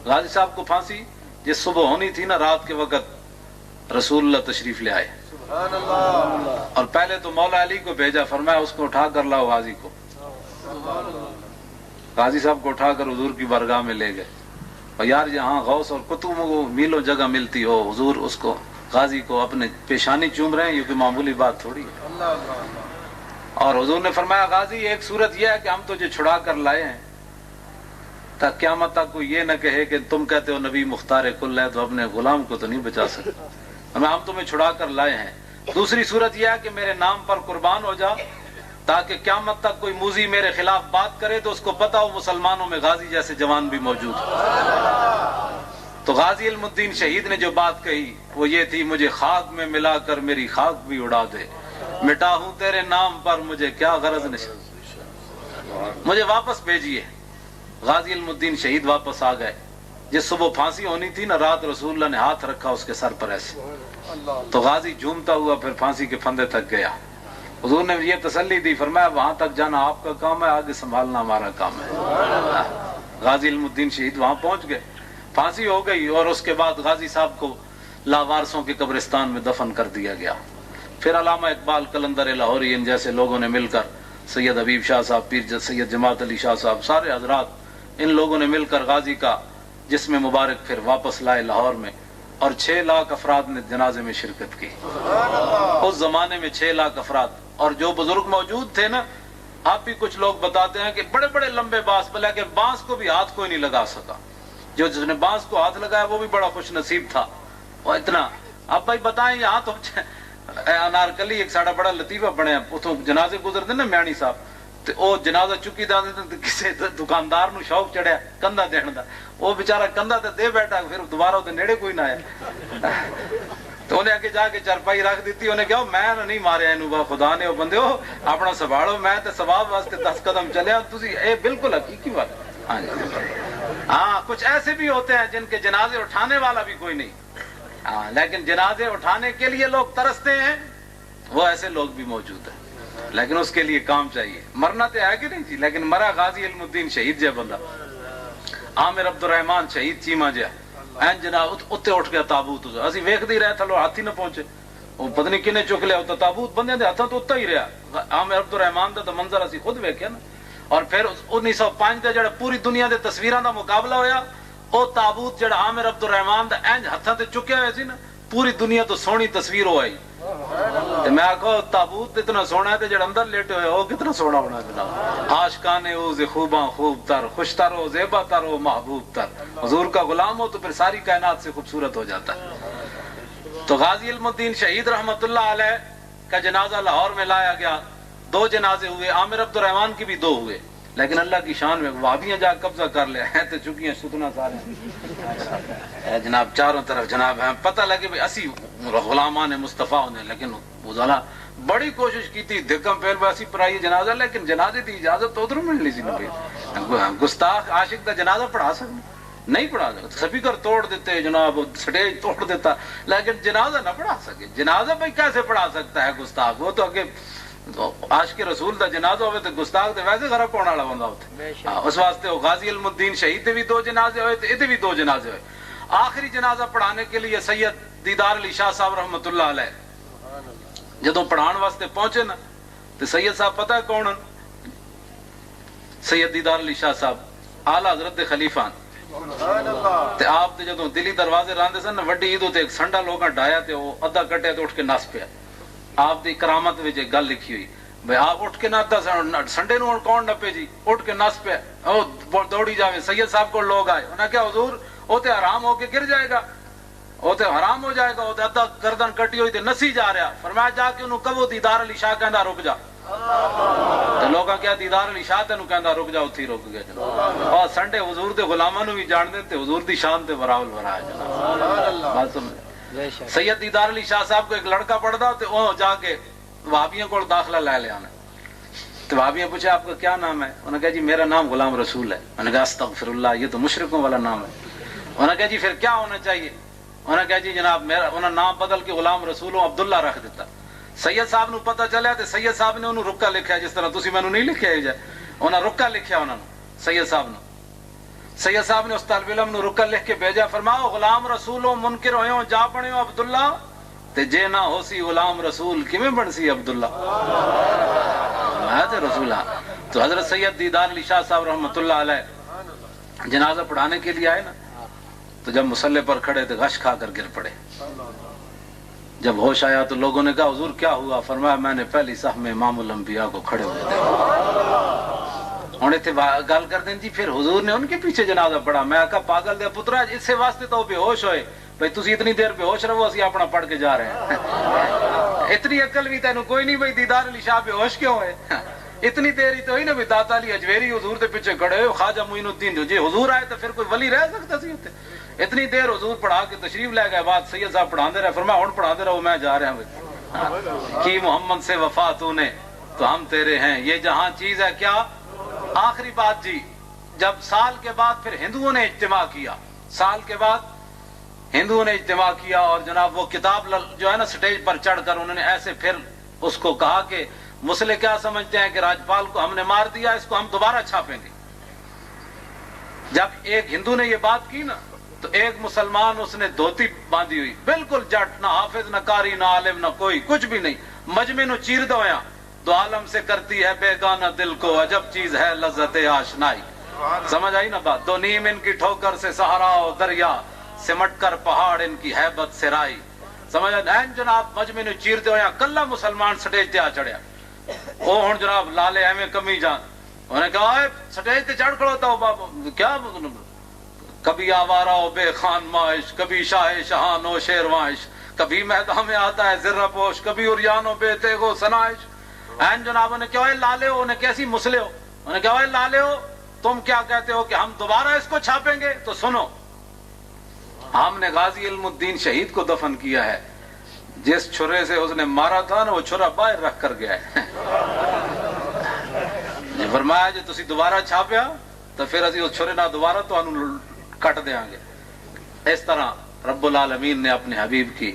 غازی صاحب کو پھانسی جس صبح ہونی تھی نا، رات کے وقت رسول اللہ تشریف لے آئے اور پہلے تو مولا علی کو بھیجا. فرمایا اس کو اٹھا کر لاؤ غازی کو. غازی صاحب کو اٹھا کر حضور کی بارگاہ میں لے گئے. اور یار یہاں غوث اور قطب کو میلوں جگہ ملتی ہو، حضور اس کو غازی کو اپنے پیشانی چوم رہے ہیں، یہ کوئی معمولی بات تھوڑی ہے. اور حضور نے فرمایا غازی ایک صورت یہ ہے کہ ہم تجھے چھڑا کر لائے ہیں تاکہ قیامت تک کوئی یہ نہ کہے کہ تم کہتے ہو نبی مختار کل ہے تو اپنے غلام کو تو نہیں بچا سکتے، ہم تمہیں چھڑا کر لائے ہیں. دوسری صورت یہ ہے کہ میرے نام پر قربان ہو جا تاکہ قیامت تک کوئی موذی میرے خلاف بات کرے تو اس کو پتا ہو مسلمانوں میں غازی جیسے جوان بھی موجود ہے. تو غازی علم الدین شہید نے جو بات کہی وہ یہ تھی مجھے خاک میں ملا کر میری خاک بھی اڑا دے، مٹا ہوں تیرے نام پر مجھے کیا غرض نہیں، مجھے واپس بھیجیے. غازی علم الدین شہید واپس آ گئے. جس صبح پھانسی ہونی تھی نا، رات رسول اللہ نے ہاتھ رکھا اس کے سر پر ایسے، تو غازی جھومتا ہوا پھر پھانسی کے پھندے تک گیا. حضور نے یہ تسلی دی، فرمایا وہاں تک جانا آپ کا کام ہے، آگے سنبھالنا ہمارا کام ہے. غازی علم الدین شہید وہاں پہنچ گئے، پھانسی ہو گئی اور اس کے بعد غازی صاحب کو لاوارثوں کے قبرستان میں دفن کر دیا گیا. پھر علامہ اقبال قلندر لاہوری ان جیسے لوگوں نے مل کر، سید حبیب شاہ صاحب، پیر سید جماعت علی شاہ صاحب، سارے حضرات ان لوگوں نے مل کر غازی کا جسم مبارک پھر واپس لائے لاہور میں، اور 6 لاکھ افراد نے جنازے میں شرکت کی. اس زمانے میں 6 لاکھ افراد. اور جو بزرگ موجود تھے نا، آپ بھی کچھ لوگ بتاتے ہیں کہ بڑے بڑے لمبے بانس، بلکہ بانس کو بھی ہاتھ کوئی نہیں لگا سکا. جو جس نے بانس کو ہاتھ لگایا وہ بھی بڑا خوش نصیب تھا. اور اتنا اب بھائی بتائیں یہاں تو انارکلی ایک ساڑا بڑا لطیفہ بنے اتوں جنازے گزرتے نا میانی صاحب، تو او جنازہ چکی دا کسی دکاندار نو شوق چڑھیا کندھا دین دا، وہ بیچارہ کندھا تے دے بیٹھا، پھر دوبارہ وہ نیڑے کوئی نہ آیا. تو انہیں آگے جا کے چرپائی رکھ دیتی. انہیں کہا میں نہیں ماریا انہوں، خدا نے وہ بندے ہو اپنا سنبھالو، میں تے ثواب واسطے 10 قدم چلیا. اے بالکل حقیقی بات. ہاں جی ہاں، کچھ ایسے بھی ہوتے ہیں جن کے جنازے اٹھانے والا بھی کوئی نہیں، ہاں لیکن جنازے اٹھانے کے لیے لوگ ترستے ہیں، وہ ایسے لوگ بھی موجود ہیں. لیکن اس کے لیے کام چاہیے. مرنا تو ہے کہ نہیں جی، لیکن مرا غازی علم الدین شہید جا بندہ. عامر عبد الرحمان شہید چیما جا این جناب اتنے اٹھ گیا تابوت، اسی ویکھدے ہی رہے تھلو ہاتھ ہی نہ پہنچے، وہ پتہ نہیں کنے چک لیا، تو تابوت بندے دے ہاتھاں تو اتنا ہی رہا. عامر عبد الرحمان دا تو منظر اسی خود ویکھیا نا. اور پھر 1905 دا جڑا پوری دنیا دے تصویراں دا مقابلہ ہویا، او تابوت جڑا عامر عبد الرحمان دا اینج ہاتھاں تے چکیا ہویا سی نا، پوری دنیا تو سونی تصویر ہو آئی. تے میں آکھو تابوت اتنا سونا ہے تے جڑا اندر لیٹے ہوئے وہ کتنا سونا ہونا جناب. عاشقانے اوز خوباں خوب تر، خوش تر ہو، زیبا تر ہو، محبوب تر. حضور کا غلام ہو تو پھر ساری کائنات سے خوبصورت ہو جاتا ہے. تو غازی علم الدین شہید رحمت اللہ علیہ کا جنازہ لاہور میں لایا گیا. 2 جنازے ہوئے، عامر عبد الرحمان کی بھی 2 ہوئے. لیکن اللہ کی شان میں وہابیاں جا قبضہ کر لیا ہے تو چکیاں ستنا سارے جناب چاروں طرف جناب ہیں. پتہ لگے بھی اسی غلامان مصطفیٰ نے، لیکن وہ ذرا بڑی کوشش کی تھی دھکم پھیل باسی پر آئی جنازہ، لیکن جنازے دی اجازت تو ادھر مل لی سی نبی. گستاخ عاشق کا جنازہ پڑھا سکتے نہیں پڑھا سکتا, سپیکر توڑ دیتے جناب, سٹیج توڑ دیتا, لیکن جنازہ نہ پڑھا سکے. جنازہ بھائی کیسے پڑھا سکتا ہے گستاخ؟ وہ تو اگے عاشق رسول دا جنازہ ہوئے تو گستاخ دے ویسے غرق ہونے والا بندہ ہوتے. اس واسطے وہ غازی علم الدین شہید دے بھی 2 جنازے ہوئے, تے بھی 2 جنازے ہوئے. آخری جنازہ پڑھانے کے لیے سید دیدار علی شاہ صاحب رحمۃ اللہ علیہ جدوں پڑھان واسطے پہنچے نا, تو سید صاحب پتہ ہے کون؟ سید دیدار علی شاہ صاحب آلہ حضرت دے خلیفہ تے آپ دے جدوں دلی دروازے راندے سن وڈی عید تے ایک سنڈا لوکاں ڈایا تے وہ ادھا کٹیا تے اٹھ کے نس پیا. آپ دی کرامت وچ ایک گل لکھی ہوئی بھئی آپ اٹھ کے نہ سنڈے نو کون نپے جی, اٹھ کے نس پیا, او دوڑی جاوے. سید صاحب کو لوگ آئے, انہاں کہا حضور وہ تے حرام ہو کے گر جائے گا, وہ تے حرام ہو جائے گا, وہ تے ادھا گردن کٹی ہوئی تے نسی جا رہا. فرمایا جا کے انہوں کہو دیدار علی شاہ کہندا رک جا. تے لوگاں کہا دیدار علی شاہ تینوں کہندا رک جا, اتھی رک گیا جناب. اور سنڈے حضور دے غلاماں نو بھی جان دے تے حضور دی شان تے براول برا ہے جناب. بات سمجھ. سید دیدار علی شاہ صاحب کو ایک لڑکا پڑھدا تے وہ جا کے وہابیوں کو داخلہ لے لیا. تو وہابیوں پوچھا آپ کا کیا نام ہے؟ انہوں نے کہا جی میرا نام غلام رسول ہے. انہوں نے کہا استغفر اللہ, یہ تو مشرکوں والا نام ہے. انہوں نے کہا جی پھر کیا ہونا چاہیے؟ انہوں نے کہا جی جناب میرا, انہوں نے نام بدل کے غلام رسول عبداللہ رکھ دیتا. سید صاحب نو پتہ چلیا تے سید صاحب نے انہوں رکا لکھیا جس طرح تسی مینوں نہیں لکھیا ہے. انہوں نے رکا لکھیا انہوں نے سید صاحب نے. سید صاحب نے اس طالب علم نو رکا لکھ کے بھیجا, فرماؤ غلام رسول منکر ہوئے جا بنے عبداللہ, تے جے نہ ہو سی غلام رسول کیویں بن سی عبداللہ. میں رسول. تو حضرت سید دیدار علی شاہ صاحب رحمۃ اللہ علیہ جنازہ پڑھانے کے لیے آئے نا, تو جب مصلی پر کھڑے تو غش کھا کر گر پڑے. جب ہوش آیا تو لوگوں نے کہا حضور کیا ہوا؟ فرمایا میں نے پہلی صف میں امام الانبیاء کو کھڑے ہوئے دیکھا. ہوں اتنے گل کر دیں جی پھر حضور نے ان کے پیچھے جنازہ پڑھا. میں کہا پاگل دے پترا, اس سے واسطے تو بے ہوش ہوئے بھائی تسی اتنی دیر بے ہوش رہو, اسی اپنا پڑھ کے جا رہے ہیں. اتنی عقل بھی تینوں کوئی نہیں بھائی دیدار علی شاہ بے ہوش کیوں ہے؟ اتنی دیر ہی تو ہوئی نا بھی داتا علی اجویری حضور دے پیچھے کھڑے ہو, خواجہ معین الدین جی حضور آئے تو پھر کوئی ولی رہ سکتا سی اتنے. اتنی دیر حضور پڑھا کے تشریف لے گئے, بعد سید صاحب پڑھا دے رہے. فرمایا ہن پڑھا دے رہو, میں جا رہا ہوں. کی محمد سے وفا تو نے تو ہم تیرے ہیں, یہ جہاں چیز ہے کیا. آخری بات جی, جب سال کے بعد پھر ہندوؤں نے اجتماع کیا, سال کے بعد ہندوؤں نے اجتماع کیا, اور جناب وہ کتاب جو ہے نا سٹیج پر چڑھ کر انہوں نے ایسے پھر اس کو کہا کہ مسلے کیا سمجھتے ہیں کہ راجپال کو ہم نے مار دیا, اس کو ہم دوبارہ چھاپیں گے. جب ایک ہندو نے یہ بات کی نا, تو ایک مسلمان اس نے دھوتی باندھی ہوئی, بالکل جٹ, نہ حافظ نہ قاری نہ عالم نہ کوئی, کچھ بھی نہیں, مجمع نو چیر دویا, دو عالم سے کرتی ہے بیگانہ دل کو, عجب چیز ہے لذت آشنائی. سمجھ آئی نا بات؟ دو نیم ان کی ٹھوکر سے سہارا و دریا, سمٹ کر پہاڑ ان کی ہیبت سے رائی. سمجھ آئی جناب؟ مجمع نو چیر دویا, کلا مسلمان سٹیج تے آ چڑھیا. وہ ہن جناب لالے ایویں کمی جان, انہوں نے کہا سٹیج تے چڑھ کھڑوتا ہو بابا, کیا کبھی آوارہ و بے خان معاش, کبھی شاہ شہان و شیروانش, کبھی میدان میں آتا ہے زرہ پوش, کبھی اریان و بے تیغ و سنائش. این جناب نے کہا لالے ہو, انہیں کیسی مسلے ہو, انہوں نے کہا لالے ہو تم کیا کہتے ہو کہ ہم دوبارہ اس کو چھاپیں گے؟ تو سنو, ہم نے غازی علم الدین شہید کو دفن کیا ہے, جس چھرے سے اس نے مارا تھا نا وہ چھرا باہر رکھ کر گیا ہے. فرمایا جی تسی دوبارہ چھاپیا تو پھر اسی اس چھرے نہ دوبارہ تو کٹ دیاں گے. اس طرح رب العالمین نے اپنے حبیب کی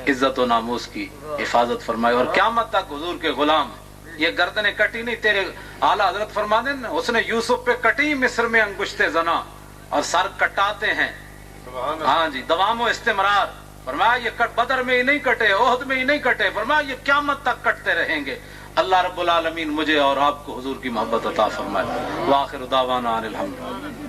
عزت و ناموس کی حفاظت فرمائی, اور قیامت تک حضور کے غلام یہ گردنیں کٹی نہیں. تیرے اعلیٰ حضرت فرما دیں نا, اس نے یوسف پہ کٹی مصر میں انگشتے زنا, اور سر کٹاتے ہیں ہاں جی دوام و استمرار. فرمایا یہ بدر میں ہی نہیں کٹے, احد میں ہی نہیں کٹے, فرمایا یہ قیامت تک کٹتے رہیں گے. اللہ رب العالمین مجھے اور آپ کو حضور کی محبت عطا فرمائے. وآخر دعوانا ان الحمد.